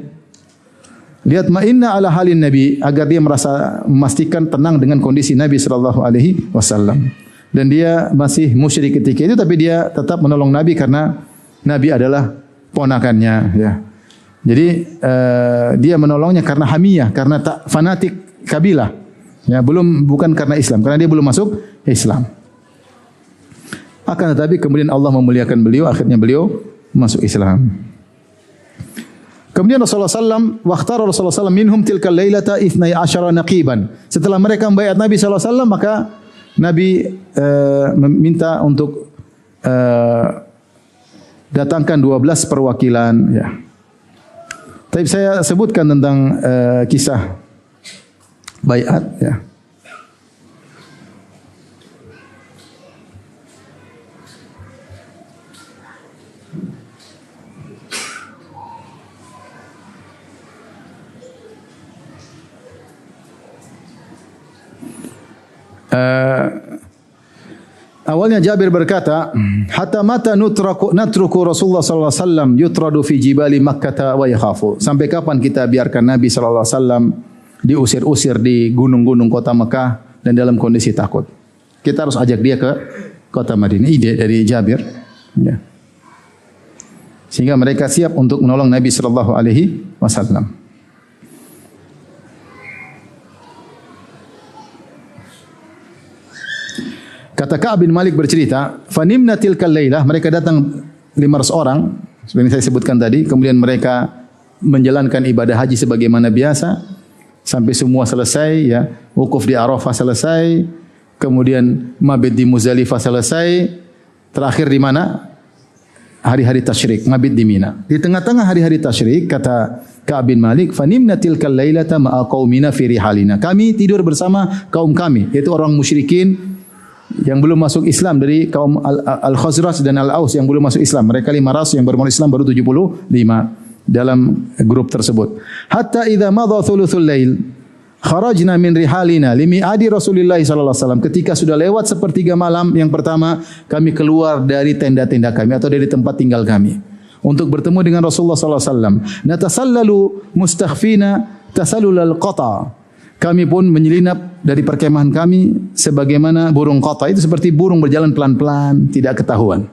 Lihat ma'inna ala halin Nabi, agar dia merasa memastikan tenang dengan kondisi Nabi sallallahu alaihi wasallam. Dan dia masih musyrik ketika itu, tapi dia tetap menolong Nabi karena Nabi adalah ponakannya ya. Jadi dia menolongnya karena hamiyah, karena tak fanatik kabilah. Ya, bukan karena Islam, karena dia belum masuk Islam. Akan tetapi kemudian Allah memuliakan beliau, akhirnya beliau masuk Islam. Kemudian Rasulullah SAW, waktu Rasulullah SAW minhum tilkal lailata 12 naqiban. Setelah mereka membayat Nabi SAW, maka Nabi meminta untuk datangkan 12 perwakilan. Ya. Tapi saya sebutkan tentang kisah baiat ya. Awalnya Jabir berkata, "Hatta mata natruku Rasulullah sallallahu alaihi wasallam yutradu fi jibali Makkah wa yakhafu." Sampai kapan kita biarkan Nabi sallallahu alaihi wasallam diusir-usir di gunung-gunung kota Mekah dan dalam kondisi takut? Kita harus ajak dia ke kota Madinah. Ide dari Jabir. Ya. Sehingga mereka siap untuk menolong Nabi sallallahu alaihi wasallam. Kata Ka'ab bin Malik bercerita, "Fanimna tilkal lailah." Mereka datang 500 orang, seperti saya sebutkan tadi. Kemudian mereka menjalankan ibadah haji sebagaimana biasa sampai semua selesai ya. Wukuf di Arafah selesai, kemudian mabit di Muzdalifah selesai. Terakhir di mana? Hari-hari tasyrik, mabit di Mina. Di tengah-tengah hari-hari tasyrik, kata Ka'ab bin Malik, "Fanimna tilkal lailata ma'a qaumina fi rihalina." Kami tidur bersama kaum kami, yaitu orang musyrikin yang belum masuk Islam dari kaum Al-Khazraj dan Al-Aus yang belum masuk Islam. Mereka 500, yang baru masuk Islam baru 75 dalam grup tersebut. Hatta idza madha thuluthul lail kharajna min rihalina limi'adi Rasulillah sallallahu alaihi wasallam. Ketika sudah lewat sepertiga malam yang pertama, kami keluar dari tenda-tenda kami atau dari tempat tinggal kami untuk bertemu dengan Rasulullah sallallahu alaihi wasallam. Natasallalu mustakhfina tasallulal qata. Kami pun menyelinap dari perkemahan kami sebagaimana burung qata. Itu seperti burung berjalan pelan-pelan, tidak ketahuan.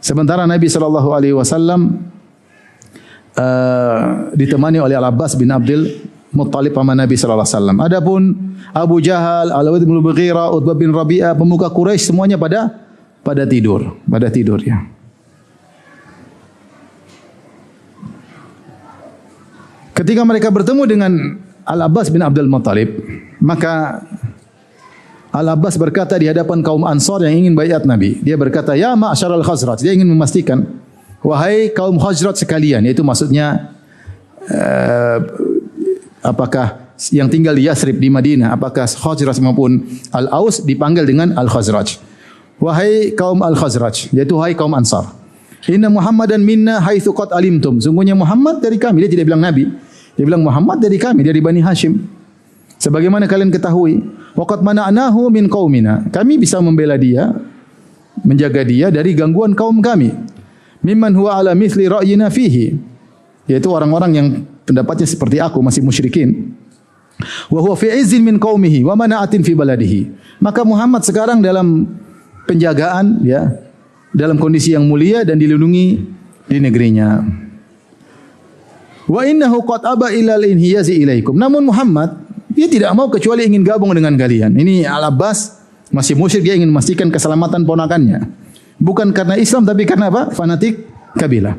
Sementara Nabi sallallahu alaihi wasallam ditemani oleh Al-Abbas bin Abdul Muttalib paman Nabi sallallahu alaihi wasallam. Adapun Abu Jahal, Al-Walid bin Mughirah, Utbah bin Rabi'ah, pemuka Quraisy semuanya pada tidur ya. Ketika mereka bertemu dengan Al-Abbas bin Abdul Muttalib, maka Al-Abbas berkata di hadapan kaum Ansar yang ingin baiat Nabi. Dia berkata, "Ya ma'syaral Khazraj." Dia ingin memastikan, wahai kaum Khazraj sekalian, yaitu maksudnya apakah yang tinggal di Yathrib di Madinah, apakah Khazraj maupun Al-Aus, dipanggil dengan Al-Khazraj. Wahai kaum Al-Khazraj, yaitu hai kaum Ansar. Inna Muhammadan minna haitsu qad alimtum. Sungguhnya Muhammad dari kami. Dia tidak bilang Nabi. Dia bilang Muhammad dari kami, dari Bani Hashim. Sebagaimana kalian ketahui. Wa qad mana'nahu min qaumina. Kami bisa membela dia, menjaga dia dari gangguan kaum kami. Mimman huwa ala mithli ra'yina fihi. Yaitu orang-orang yang pendapatnya seperti aku, masih musyrikin. Wa huwa fi izzin min qaumihi wa mana'atin fi baladihi. Maka Muhammad sekarang dalam penjagaan, ya, dalam kondisi yang mulia dan dilindungi di negerinya. Wa innahu qad aba ila al-inhiyazi ilaikum. Namun Muhammad, dia tidak mau kecuali ingin gabung dengan kalian. Ini Al-Abbas masih musyrik, dia ingin memastikan keselamatan ponakannya. Bukan karena Islam tapi karena apa? Fanatik kabilah.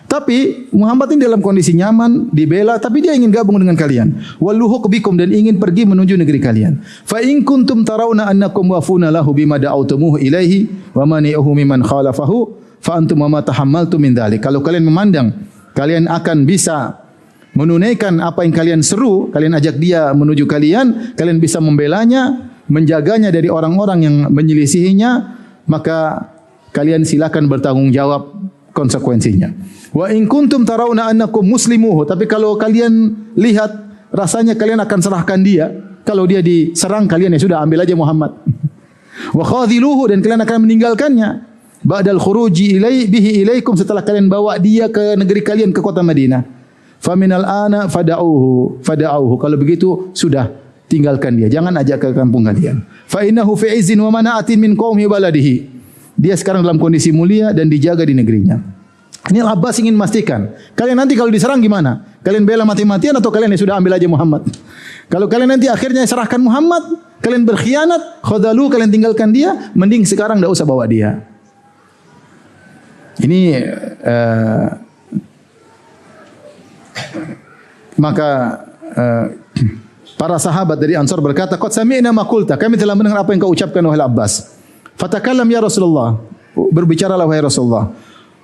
Tapi Muhammad ini dalam kondisi nyaman, dibela, tapi dia ingin gabung dengan kalian. Walluhu bikum, dan ingin pergi menuju negeri kalian. Fa in kuntum tarawna annakum wafuna lahu bima da'awtumuhu ilaihi wa mani'uhu mimman khalafahu fa antum ma tahammaltum min dzalik. Kalau kalian memandang kalian akan bisa menunaikan apa yang kalian seru, kalian ajak dia menuju kalian bisa membelanya, menjaganya dari orang-orang yang menyelisihinya, maka kalian silakan bertanggung jawab konsekuensinya. Wa in kuntum tarawna annakum muslimuhu, tapi kalau kalian lihat rasanya kalian akan serahkan dia, kalau dia diserang kalian ya sudah, ambil aja Muhammad. Wa khadhiluhu, dan kalian akan meninggalkannya ba'dal khuruji bihi ilaikum, setelah kalian bawa dia ke negeri kalian, ke kota Madinah. Faminal ana fada'uhu. Kalau begitu sudah, tinggalkan dia, jangan ajak ke kampung kalian. Fa innahu fi izzin wa mana'atin min qaumi baladihi. Dia sekarang dalam kondisi mulia dan dijaga di negerinya. Ini Al-Abbas ingin memastikan, kalian nanti kalau diserang gimana? Kalian bela mati-matian atau kalian ya sudah ambil aja Muhammad? Kalau kalian nanti akhirnya serahkan Muhammad, kalian berkhianat, khadalu, kalian tinggalkan dia, mending sekarang tidak usah bawa dia. Ini maka para sahabat dari Ansar berkata, "Qad sami'na ma qulta." Kami telah mendengar apa yang kau ucapkan wahai Abbas. Fatakallam ya Rasulullah. Berbicaralah wahai Rasulullah.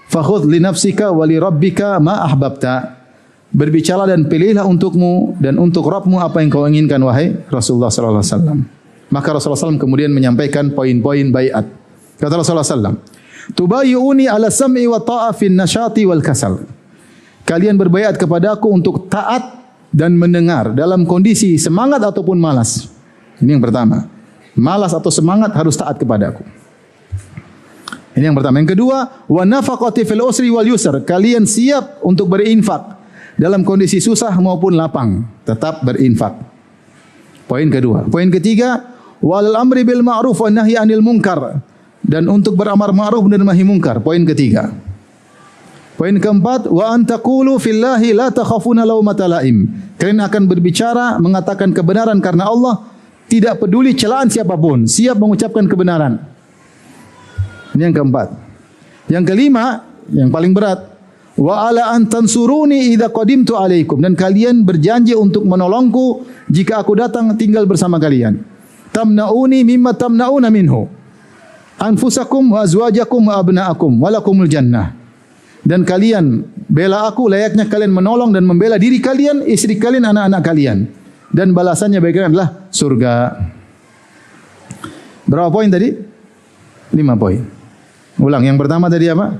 Fakhudh li nafsika wa li rabbika ma ahbabta. Berbicaralah dan pilihlah untukmu dan untuk Rabbmu apa yang kau inginkan wahai Rasulullah sallallahu alaihi wasallam. Maka Rasulullah SAW kemudian menyampaikan poin-poin baiat. Kata Rasulullah SAW, "Tubayyuni ala sam'i wa ta'a fin nasyati wal kasal." Kalian berbaiat kepadaku untuk taat dan mendengar dalam kondisi semangat ataupun malas. Ini yang pertama. Malas atau semangat harus taat kepadaku. Ini yang pertama. Yang kedua, wa nafaqati fil usri wal yusr. Kalian siap untuk berinfak dalam kondisi susah maupun lapang, tetap berinfak. Poin kedua. Poin ketiga, wal amri bil ma'ruf wan nahyi 'anil munkar. Dan untuk beramar ma'ruf dan nahi munkar. Poin ketiga. Poin keempat, wa an taqulu fillahi la takhafuna laumata laim. Kalian akan berbicara mengatakan kebenaran karena Allah, tidak peduli celaan siapapun, siap mengucapkan kebenaran. Ini yang keempat. Yang kelima, yang paling berat, wa ala an tansuruni idza qadimtu alaikum, dan kalian berjanji untuk menolongku jika aku datang tinggal bersama kalian. Tamnauni mimma tamnauna minhu anfusakum wa azwajakum wa abnaakum wa lakumul jannah. Dan kalian bela aku layaknya kalian menolong dan membela diri kalian, istri kalian, anak-anak kalian, dan balasannya bagi kalian adalah surga. Berapa poin tadi? 5 poin. Ulang, yang pertama tadi apa?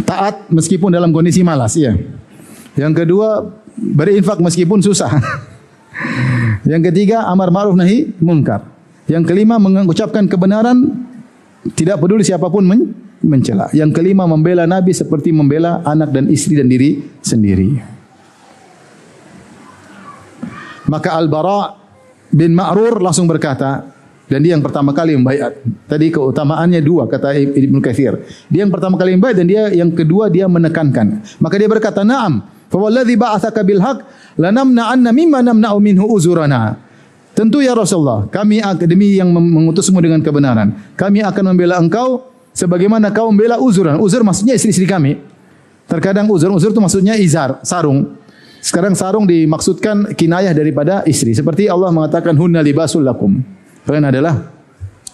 Taat meskipun dalam kondisi malas, ya. Yang kedua, berinfak meskipun susah. Yang ketiga, amar ma'ruf nahi munkar. Yang kelima, mengucapkan kebenaran, tidak peduli siapapun mencela. Yang kelima, membela Nabi seperti membela anak dan istri dan diri sendiri. Maka Al-Bara bin Ma'rur langsung berkata, dan dia yang pertama kali membaiat. Tadi keutamaannya 2, kata Ibnu Katsir. Dia yang pertama kali membaiat dan dia yang kedua dia menekankan. Maka dia berkata, "Na'am, fa wallazi ba'atsaka bil haqq lanamna'anna mimma namna'u minhu uzurana." Tentu ya Rasulullah, kami demi yang mengutusmu dengan kebenaran, kami akan membela engkau sebagaimana kau membela uzuran. Uzur maksudnya istri-istri kami. Terkadang uzur itu maksudnya izar, sarung. Sekarang sarung dimaksudkan kinayah daripada istri. Seperti Allah mengatakan, "Hunna libasul lakum." Kalian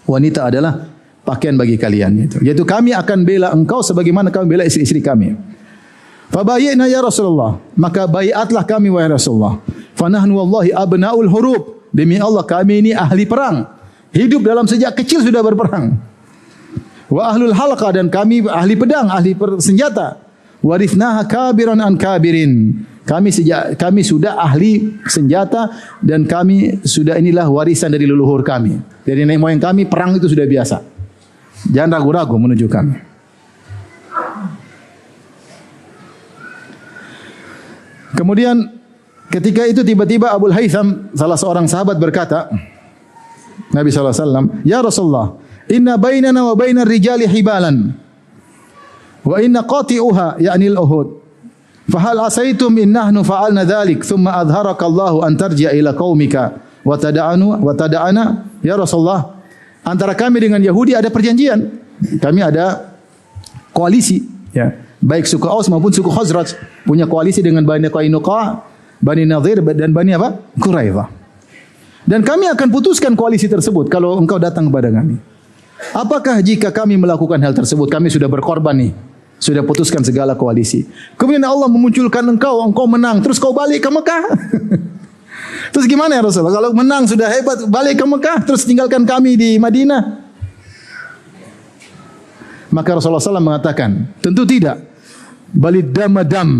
wanita adalah pakaian bagi kalian. Yaitu kami akan bela engkau sebagaimana kami bela istri-istri kami. Fabayyana ya Rasulullah, maka baiatlah kami wahai Rasulullah. Fa nahnu wallahi abnaul hurub, demi Allah kami ini ahli perang. Hidup dalam sejak kecil sudah berperang. Wa ahlul halqa, dan kami ahli pedang, ahli senjata. Warithnaha kabiran an kabirin. Kami sudah ahli senjata dan kami sudah inilah warisan dari leluhur kami. Dari nenek moyang kami perang itu sudah biasa. Jangan ragu-ragu menuju kami. Kemudian ketika itu tiba-tiba Abul Haytham, salah seorang sahabat berkata, Nabi SAW, Ya Rasulullah, inna bainana wa bainar rijali hibalan, wa inna qati'uha ya'ni al-uhud. Fahal asaitum in nahnu fa'alna dhalik thumma adharaka Allahu an tarji'a ila qaumika wa tada'ana. Ya Rasulullah, antara kami dengan Yahudi ada perjanjian. Kami ada koalisi, ya. Baik suku Aus maupun suku Khazraj punya koalisi dengan Bani Qainuqa, Bani Nadhir dan Bani apa? Quraidah. Dan kami akan putuskan koalisi tersebut kalau engkau datang kepada kami. Apakah jika kami melakukan hal tersebut, kami sudah berkorban nih, sudah putuskan segala koalisi. Kemudian Allah memunculkan engkau menang, terus kau balik ke Mekah. Terus gimana ya Rasulullah? Kalau menang sudah hebat, balik ke Mekah, terus tinggalkan kami di Madinah. Maka Rasulullah SAW mengatakan, tentu tidak. Balid dam dam,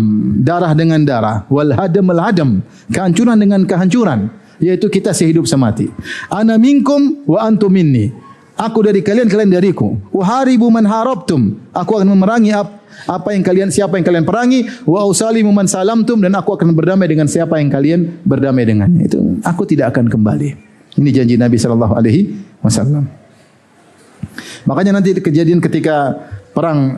darah dengan darah, wal hadam al hadam, kehancuran dengan kehancuran, yaitu kita sehidup semati. Ana minkum wa antum minni. Aku dari kalian, kalian dariku. Uharibu man harabtum. Aku akan memerangi siapa yang kalian perangi. Wa usalimu man salamtum, dan aku akan berdamai dengan siapa yang kalian berdamai dengannya. Itu aku tidak akan kembali. Ini janji Nabi SAW. Makanya nanti kejadian ketika perang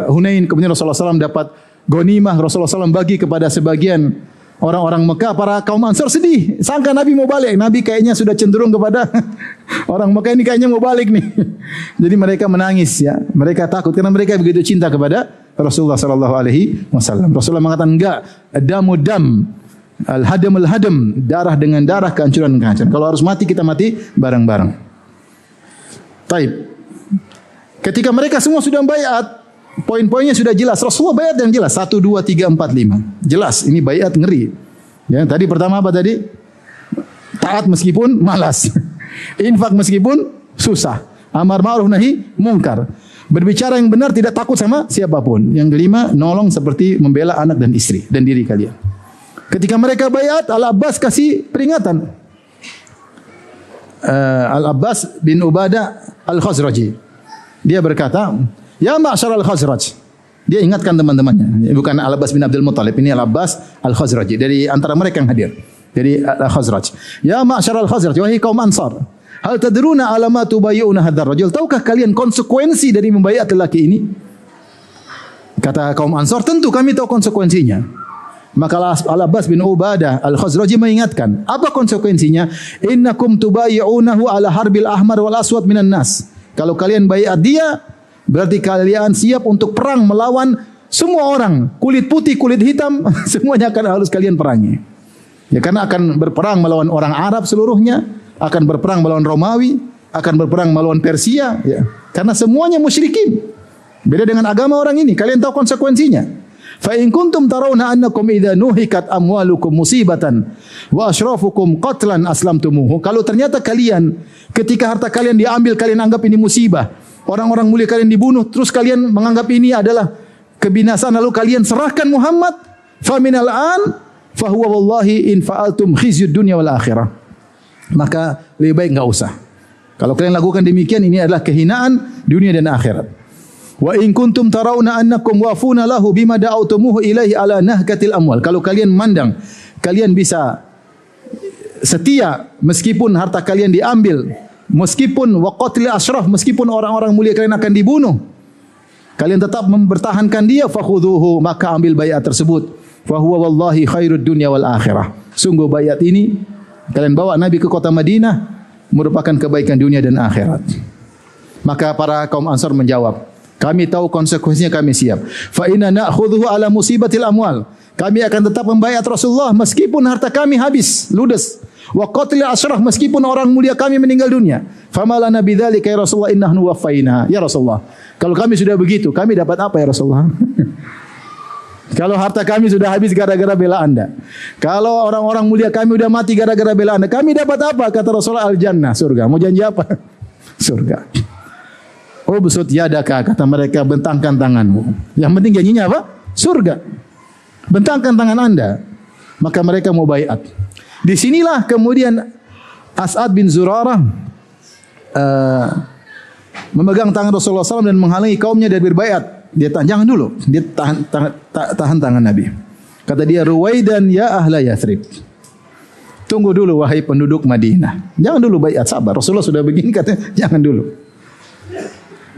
Hunain, kemudian Rasulullah SAW dapat ghanimah, Rasulullah SAW bagi kepada sebagian orang-orang Mekah, para kaum Ansar sedih. Sangka Nabi mau balik. Nabi kayaknya sudah cenderung kepada orang Mekah ini kayaknya mau balik nih. Jadi mereka menangis ya. Mereka takut karena mereka begitu cinta kepada Rasulullah SAW. Rasulullah mengatakan enggak. Damu dam, al-hadam al-hadam, darah dengan darah, kehancuran dengan kehancuran. Kalau harus mati, kita mati bareng-bareng. Taib. Ketika mereka semua sudah baiat, poin-poinnya sudah jelas. Rasulullah baiat yang jelas. 1, 2, 3, 4, 5. Jelas. Ini baiat ngeri. Ya, tadi pertama apa tadi? Taat meskipun malas. Infak meskipun susah. Amar ma'ruf nahi mungkar. Berbicara yang benar, tidak takut sama siapapun. Yang kelima, nolong seperti membela anak dan istri dan diri kalian. Ketika mereka baiat, Al-Abbas kasih peringatan. Al-Abbas bin Ubadah Al-Khazraji. Dia berkata, Ya ma'asyar al-Khazraj. Dia ingatkan teman-temannya. Bukan Al-Abbas bin Abdul Muttalib. Ini Al-Abbas Al-Khazraji. Dari antara mereka yang hadir. Dari Al-Khazraj. Ya ma'asyar al-Khazraj. Wahai kaum Ansar. Hal tadruna alama tubayyuna hadzal rajul. Tahukah kalian konsekuensi dari membaiat lelaki ini? Kata kaum Ansar, tentu kami tahu konsekuensinya. Maka Al-Abbas bin Ubadah Al-Khazraji mengingatkan. Apa konsekuensinya? Innakum tubayyunahu ala harbil ahmar wal aswad minan nas. Kalau kalian baiat dia, berarti kalian siap untuk perang melawan semua orang, kulit putih, kulit hitam, semuanya akan harus kalian perangi. Ya, karena akan berperang melawan orang Arab seluruhnya, akan berperang melawan Romawi, akan berperang melawan Persia, ya. Karena semuanya musyrikin. Beda dengan agama orang ini, kalian tahu konsekuensinya. Fa in kuntum tarawna annakum idza nuhikat amwalukum musibatan wa ashrafukum qatlan aslamtumuhu. Kalau ternyata kalian ketika harta kalian diambil, kalian anggap ini musibah. Orang-orang mulia kalian dibunuh, terus kalian menganggap ini adalah kebinasaan, lalu kalian serahkan Muhammad. Fa minal an fa huwa wallahi in fa'altum khizyud dunya wal akhirah. Maka lebih baik enggak usah. Kalau kalian lakukan demikian, ini adalah kehinaan dunia dan akhirat. Wa in kuntum tarawna annakum wafuna lahu bima da'awtumuhu ilaihi ala nahkatil amwal. Kalau kalian memandang kalian bisa setia meskipun harta kalian diambil, meskipun waqatil asyraf, meskipun orang-orang mulia kalian akan dibunuh, kalian tetap mempertahankan dia, fakhudhuhu, maka ambil baiat tersebut. Fa huwa wallahi khairud dunya wal akhirah. Sungguh baiat ini kalian bawa Nabi ke kota Madinah merupakan kebaikan dunia dan akhirat. Maka para kaum Ansar menjawab, kami tahu konsekuensinya, kami siap. Fa inna na'khudhuhu ala musibatil amwal. Kami akan tetap membaiat Rasulullah meskipun harta kami habis, ludes. Wa qatil asyraf, meskipun orang mulia kami meninggal dunia. Famalana bidzalika ya Rasulullah innahnu waffaina. Ya Rasulullah, kalau kami sudah begitu, kami dapat apa ya Rasulullah? Kalau harta kami sudah habis gara-gara bela Anda. Kalau orang-orang mulia kami sudah mati gara-gara bela Anda. Kami dapat apa? Kata Rasulullah, al-jannah, surga. Mau janji apa? Surga. Ubsut yadaka, kata mereka, bentangkan tanganmu. Yang penting janjinya apa? Surga. Bentangkan tangan Anda. Maka mereka mau baiat. Di sinilah kemudian As'ad bin Zurarah memegang tangan Rasulullah SAW dan menghalangi kaumnya dari berbaiat. Dia jangan dulu. Dia tahan tangan Nabi. Kata dia, Ruwaidan ya ahla Yathrib. Tunggu dulu wahai penduduk Madinah. Jangan dulu baiat, sabar. Rasulullah sudah begini, katanya jangan dulu.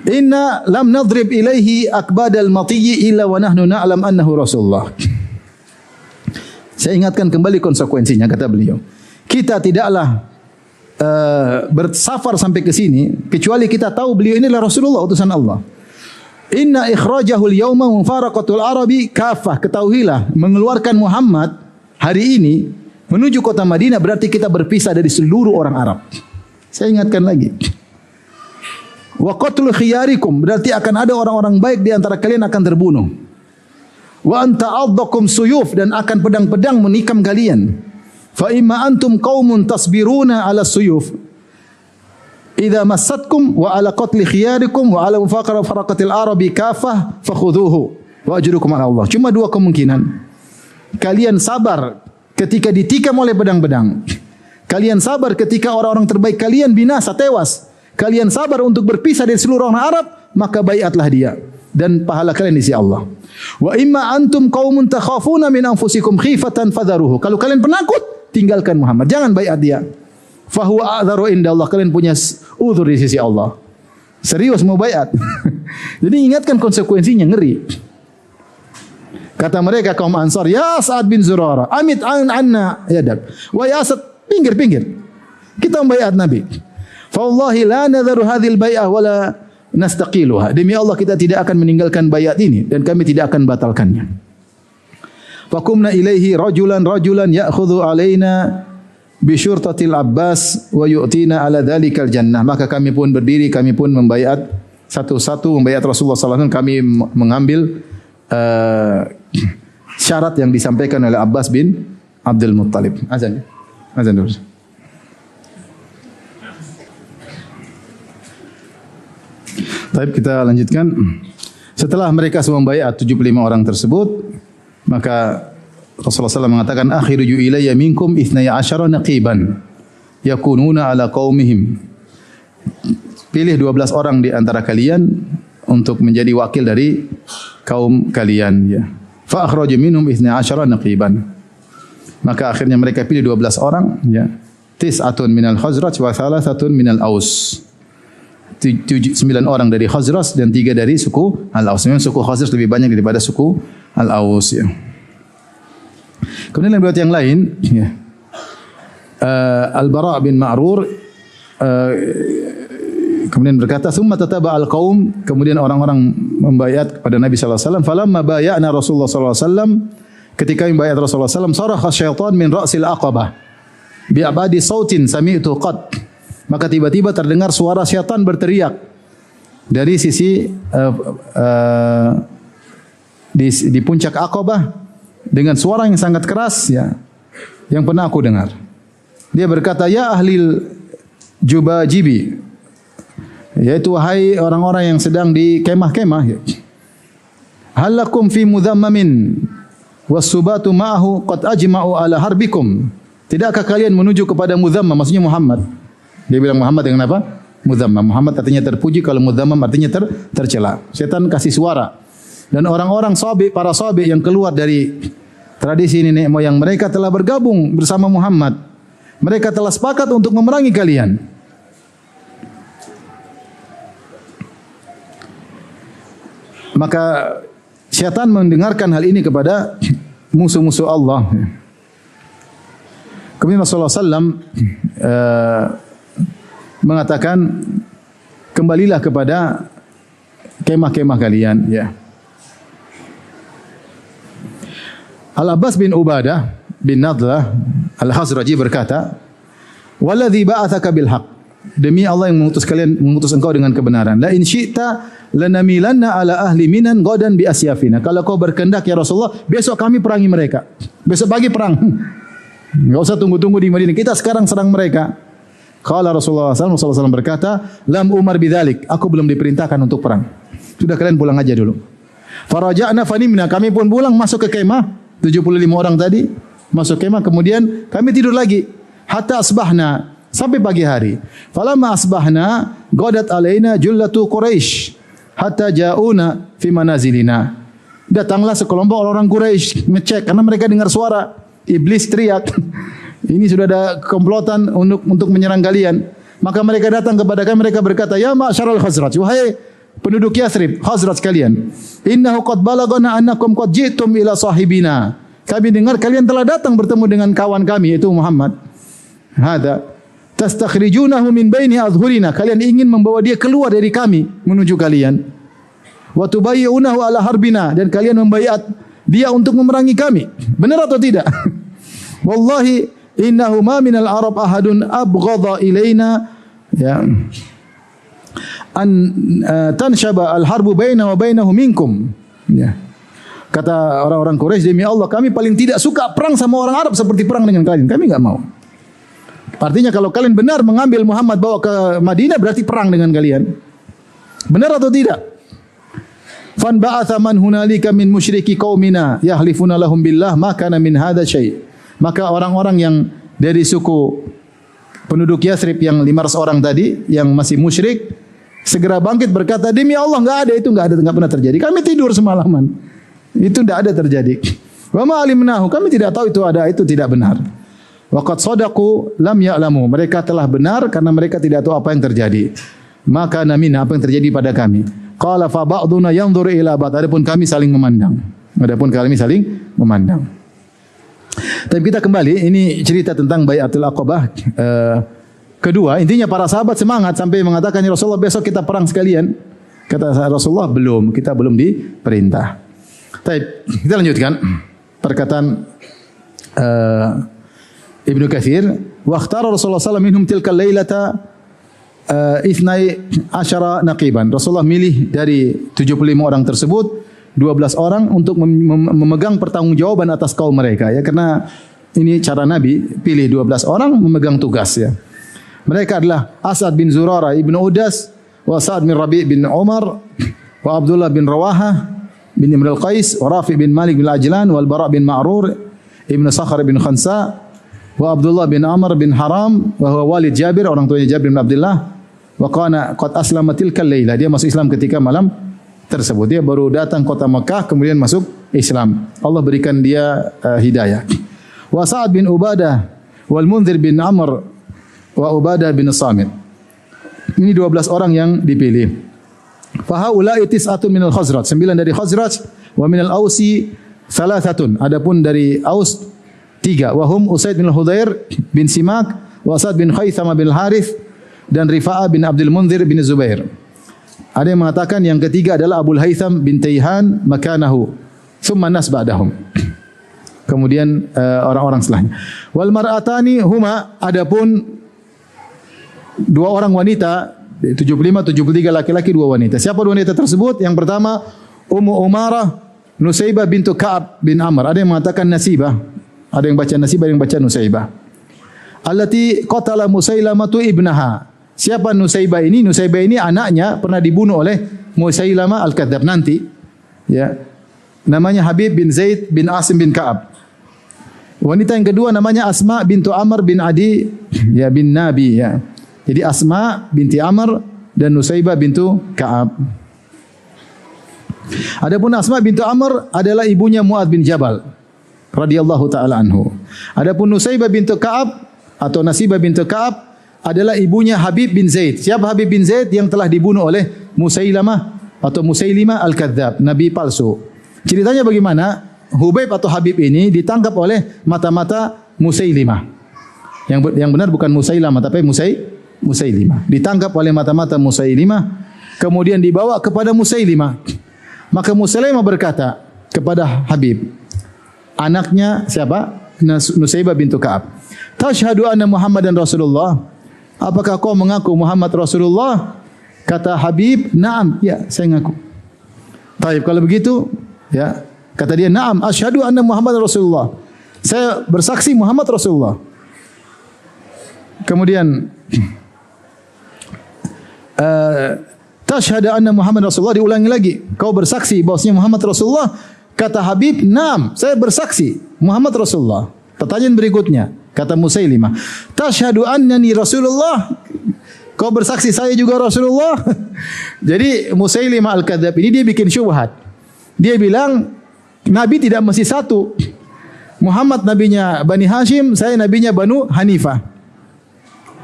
Inna lam nadrib ilaihi akbadal matiyyi illa wa nahnu na'lam annahu Rasulullah. Saya ingatkan kembali konsekuensinya, kata beliau. Kita tidaklah bersafar sampai ke sini kecuali kita tahu beliau ini adalah Rasulullah, utusan Allah. Inna ikhrajahul yawma mufaraqatul arabi kafah. Ketahuilah, mengeluarkan Muhammad hari ini menuju kota Madinah berarti kita berpisah dari seluruh orang Arab. Saya ingatkan lagi. Wa qatlu khiyarikum, berarti akan ada orang-orang baik di antara kalian akan terbunuh. Wa anta addakum suyuf, dan akan pedang-pedang menikam kalian. Fa imma antum qaumun tasbiruna ala suyuf idza massatkum wa ala qatli khiyarikum wa ala faraqatil arabi kafah fakhudhuhu wa ajrukum ala Allah. Cuma dua kemungkinan. Kalian sabar ketika ditikam oleh pedang-pedang. Kalian sabar ketika orang-orang terbaik kalian binasa, tewas. Kalian sabar untuk berpisah dari seluruh orang Arab, maka baiatlah dia dan pahala kalian di sisi Allah. Wa imma antum qaumun takhafuna min anfusikum khifatan fadharuhu. Kalau kalian penakut, tinggalkan Muhammad, jangan baiat dia. Fahuwa a'dharu indallah, kalian punya uzur di sisi Allah. Serius mau baiat. Jadi ingatkan konsekuensinya, ngeri. Kata mereka kaum Ansar, ya Sa'ad bin Zurarah, amit anna yadak. Wa ya Sa'ad, pinggir. Kita membaiat Nabi. Fa wallahi la nadharu hadhil bai'ah wala nastaqiluha. Demi Allah kita tidak akan meninggalkan baiat ini dan kami tidak akan batalkannya. Faqumna ilaihi rajulan ya'khudhu alaina bi syurtatil Abbas wa yu'tina ala dzalikal jannah. Maka kami pun berdiri, kami pun membaiat satu-satu, membaiat Rasulullah sallallahu alaihi wasallam. Kami mengambil syarat yang disampaikan oleh Abbas bin Abdul Muttalib. Azan dulu. Baik, kita lanjutkan. Setelah mereka semua membaiat 75 orang tersebut, maka Rasulullah SAW mengatakan, akhiruju ilayya minkum 12 naqiban yakununa ala qaumihim. Pilih 12 orang di antara kalian untuk menjadi wakil dari kaum kalian, ya. Fa akhraju minhum 12 naqiban. Maka akhirnya mereka pilih 12 orang, ya. Tis'atun minal Khazraj wa thalathatun minal Aus. 9 orang dari Khazraj dan 3 dari suku Al-Aus. Memang suku Khazraj lebih banyak daripada suku Al-Aus, ya. Kemudian riwayat yang lain, ya. Al-Bara' bin Ma'rur kemudian berkata, "Tsumma tataba al-qaum," kemudian orang-orang membaiat kepada Nabi sallallahu alaihi wasallam. Falamma bay'ana Rasulullah sallallahu alaihi wasallam, ketika membaiat Rasulullah sallallahu alaihi wasallam, sarakha syaitan min ra'sil aqabah bi abadi sautin sami'tu qad. Maka tiba-tiba terdengar suara syaitan berteriak dari sisi di puncak Aqabah dengan suara yang sangat keras, ya, yang pernah aku dengar. Dia berkata, ya ahlil jubajibi, yaitu wahai orang-orang yang sedang di kemah-kemah, halakum fi mudhammamin wasubatu ma'ahu qad ajma'u ala harbikum. Tidakkah kalian menuju kepada mudhammam, maksudnya Muhammad. Dia bilang Muhammad dengan apa? Mudhammam. Muhammad artinya terpuji, kalau mudhammam artinya tercela. Setan kasih suara. Dan orang-orang sahabat, para sahabat yang keluar dari tradisi nenek moyang mereka telah bergabung bersama Muhammad. Mereka telah sepakat untuk memerangi kalian. Maka syaitan mendengarkan hal ini kepada musuh-musuh Allah. Kemudian Rasulullah SAW mengatakan, kembalilah kepada kemah-kemah kalian, ya. Al-Abbas bin Ubadah bin Nadlah Al-Khazraji berkata, "Walladzi ba'atsaka bil haqq." demi Allah yang mengutus engkau dengan kebenaran. La in syi'ta lanamilanna ala ahli Minan ghadan bi asyafina. Kalau kau berkehendak ya Rasulullah, besok kami perangi mereka. Besok pagi perang. Enggak usah tunggu-tunggu di Madinah. Kita sekarang serang mereka. Qala Rasulullah SAW berkata, lam umar bidzalik. Aku belum diperintahkan untuk perang. Sudah kalian pulang aja dulu. Faraja'na fanimna. Kami pun pulang masuk ke kemah. 75 orang tadi masuk kemah. Kemudian kami tidur lagi. Hatta asbahna. Sampai pagi hari. Falamma asbahna ghadat alaina jullatu Quraisy hatta ja'una fi manazilina. Datanglah sekelompok orang Quraisy ngecek karena mereka dengar suara iblis teriak. Ini sudah ada komplotan untuk menyerang kalian. Maka mereka datang kepada kami, mereka berkata, "Ya ma'syaral Khazraj, wahai penduduk Yathrib, Khazraj kalian, innahu qad balagana annakum qad ji'tum ila sahibina." Kami dengar kalian telah datang bertemu dengan kawan kami yaitu Muhammad. Hada tastakhrijunahu min baini adhhurina. Kalian ingin membawa dia keluar dari kami menuju kalian. Wa tubayyunahu ala harbina, dan kalian membaiat dia untuk memerangi kami. Benar atau tidak? Wallahi innahu ma minal arab ahadun abghadha ilaina ya an tanshaba al harbu baina wa bainahu minkum. Ya. Kata orang-orang Quraisy, demi Allah kami paling tidak suka perang sama orang Arab seperti perang dengan kalian. Kami enggak mau. Artinya kalau kalian benar mengambil Muhammad bawa ke Madinah berarti perang dengan kalian. Benar atau tidak? Fan ba'atha man hunalika min musyriki qaumina yahlifuna lahum billah ma kana min hadza syai'. Maka orang-orang yang dari suku penduduk Yathrib yang 500 orang tadi yang masih musyrik segera bangkit berkata, demi Allah enggak pernah terjadi. Kami tidur semalaman. Itu tidak ada terjadi. Wa ma alimnahu, kami tidak tahu itu ada, itu tidak benar. Waqad sadaqu lam ya'lamu. Mereka telah benar karena mereka tidak tahu apa yang terjadi. Maka namina, apa yang terjadi pada kami. Qala fa ba'duna yanzuru ila ba'd. Adapun kami saling memandang. Tapi kita kembali, ini cerita tentang Bai'atul Aqabah kedua. Intinya para sahabat semangat sampai mengatakan, ya Rasulullah besok kita perang sekalian. Kata Rasulullah, kita belum diperintah. Baik, kita lanjutkan perkataan Ibnu Katsir, wa ikhtara Rasulullah sallallahu alaihi wasallam minhum tilka lailata 12 naqiban. Rasulullah milih dari 75 orang tersebut 12 orang untuk memegang pertanggungjawaban atas kaum mereka ya, karena ini cara Nabi, pilih 12 orang memegang tugas ya. Mereka adalah Asad bin Zurarah ibnu Udas, wa Sa'ad bin Rabi' bin Umar, wa Abdullah bin Rawahah bin Imr al-Qais, wa Rafi' bin Malik bin Ajlan, wal Bara' bin Ma'rur ibnu Sakhar bin Khansa, wa Abdullah bin Amr bin Haram, wa huwa walid Jabir, orang tuanya Jabir bin Abdullah, wa kana qad aslama tilkal laila. Dia masuk Islam ketika malam tersebut. Dia baru datang kota Mekah kemudian masuk Islam. Allah berikan dia hidayah. Wa Sa'ad bin Ubadah, wal Munzir bin Amr, wa Ubadah bin Samit. Ini 12 orang yang dipilih. Fa haula'i tis'atun minal Khazraj, 9 dari Khazraj, wa minal Ausi 3. Adapun dari Aus 3. Wa hum Usaid bin Hudzair bin Simak, wa Asad bin Khaythama bin Harith, dan Rifa'ah bin Abdul Munzir bin Zubair. Ada yang mengatakan yang ketiga adalah Abul Haytham bin Tayhan makanahu, thumma nas ba'dahum. Kemudian orang-orang setelahnya. Wal mar'atani huma, adapun 2 orang wanita, 75, 73 laki-laki, 2 wanita. Siapa 2 wanita tersebut? Yang pertama Ummu Umarah Nusaybah bintu Ka'ab bin Amr. Ada yang mengatakan Nasibah, ada yang baca Nasibah, ada yang baca Nusaybah. Allati qatala Musailamatu ibnaha. Siapa Nusaybah ini? Nusaybah ini anaknya pernah dibunuh oleh Musailamah al-Kadzdzab nanti. Ya. Namanya Habib bin Zaid bin Asim bin Ka'ab. Wanita yang kedua namanya Asma bintu Amr bin Adi ya bin Nabi ya. Jadi Asma binti Amr dan Nusaybah bintu Ka'ab. Adapun Asma bintu Amr adalah ibunya Mu'adz bin Jabal radhiyallahu taala anhu. Adapun Nusaybah bintu Ka'ab atau Nasibah bintu Ka'ab adalah ibunya Habib bin Zaid. Siapa Habib bin Zaid? Yang telah dibunuh oleh Musailamah atau Musailimah al-Kadzdzab, nabi palsu. Ceritanya bagaimana? Hubaib atau Habib ini ditangkap oleh mata-mata Musailimah. Yang benar bukan Musailamah tapi Musailimah. Ditangkap oleh mata-mata Musailimah, kemudian dibawa kepada Musailimah. Maka Musailimah berkata kepada Habib, anaknya siapa? Nusaybah bintu Ka'ab, "Tashhadu anna Muhammadan Rasulullah?" apakah kau mengaku Muhammad Rasulullah? Kata Habib, "Na'am." Ya, saya mengaku. Baik, kalau begitu, ya, kata dia, "Na'am, asyhadu anna Muhammad Rasulullah." Saya bersaksi Muhammad Rasulullah. Kemudian tashhadu anna Muhammad Rasulullah, diulangi lagi. Kau bersaksi bahwasanya Muhammad Rasulullah? Kata Habib, "Na'am, saya bersaksi Muhammad Rasulullah." Pertanyaan berikutnya, kata Musailimah, "Tashhadu annani Rasulullah?" Kau bersaksi saya juga Rasulullah? Jadi Musailimah Al-Kadzdzab ini dia bikin syubhat. Dia bilang Nabi tidak mesti satu. Muhammad nabinya Bani Hashim, saya nabinya Banu Hanifah.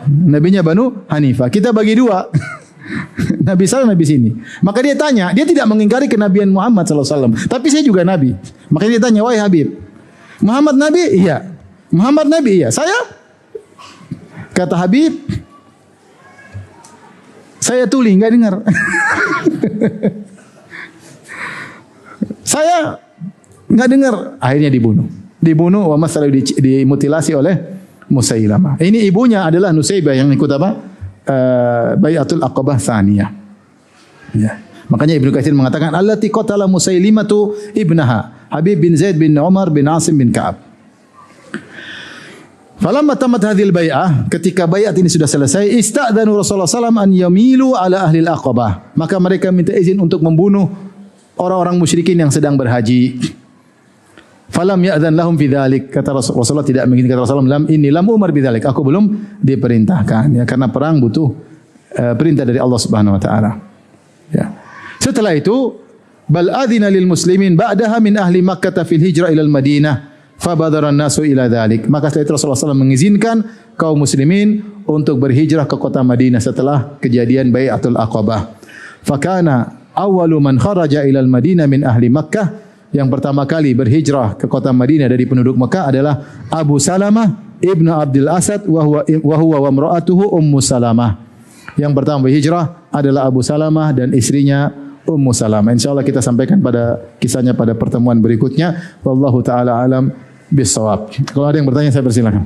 Nabinya Banu Hanifah. Kita bagi dua. Nabi sana, Nabi sini. Maka dia tanya, dia tidak mengingkari kenabian Muhammad SAW. Tapi saya juga Nabi. Maka dia tanya, "Wahai Habib, Muhammad Nabi?" "Iya." "Muhammad Nabi?" "Iya." "Saya?" Kata Habib, "Saya tuli, enggak dengar." "Saya enggak dengar." Akhirnya dibunuh. Dibunuh, wa masalah dimutilasi oleh Musailamah. Ini ibunya adalah Nusaybah yang ikut apa? Bai'atul Aqabah Tsaniyah. Ya. Makanya Ibnu Katsir mengatakan allati qatala Musailimatu ibnaha Habib bin Zaid bin Umar bin Asim bin Ka'ab. Falamma tamat hadhil bai'ah, ketika bai'at ini sudah selesai, istadzanu Rasulullah SAW an yamilu ala ahli al-Aqabah. Maka mereka minta izin untuk membunuh orang-orang musyrikin yang sedang berhaji. Falam ya'dzan lahum fi dzalik. Kata Rasulullah tidak mengizinkan. Kata Rasulullah, "Lam inni lam umar bidzalik." Aku belum diperintahkan, ya, karena perang butuh perintah dari Allah Subhanahu wa taala. Ya. Setelah itu, bal adzina lil muslimin ba'daha min ahli Makkah fil hijrah ila al-Madinah. Fabadara an-nasu ila dzalik. Maka setelah itu Rasulullah SAW mengizinkan kaum muslimin untuk berhijrah ke kota Madinah setelah kejadian Bai'atul Aqabah. Fakana awwalu man kharaja ila al-Madinah min ahli Makkah. Yang pertama kali berhijrah ke kota Madinah dari penduduk Makkah adalah Abu Salamah ibnu Abdul Asad wa huwa wa imra'atuhu Ummu Salamah. Yang pertama berhijrah adalah Abu Salamah dan istrinya Ummu Salamah. Insyaallah kita sampaikan pada kisahnya pada pertemuan berikutnya. Wallahu taala alam bis-shawab. Kalau ada yang bertanya saya persilakan.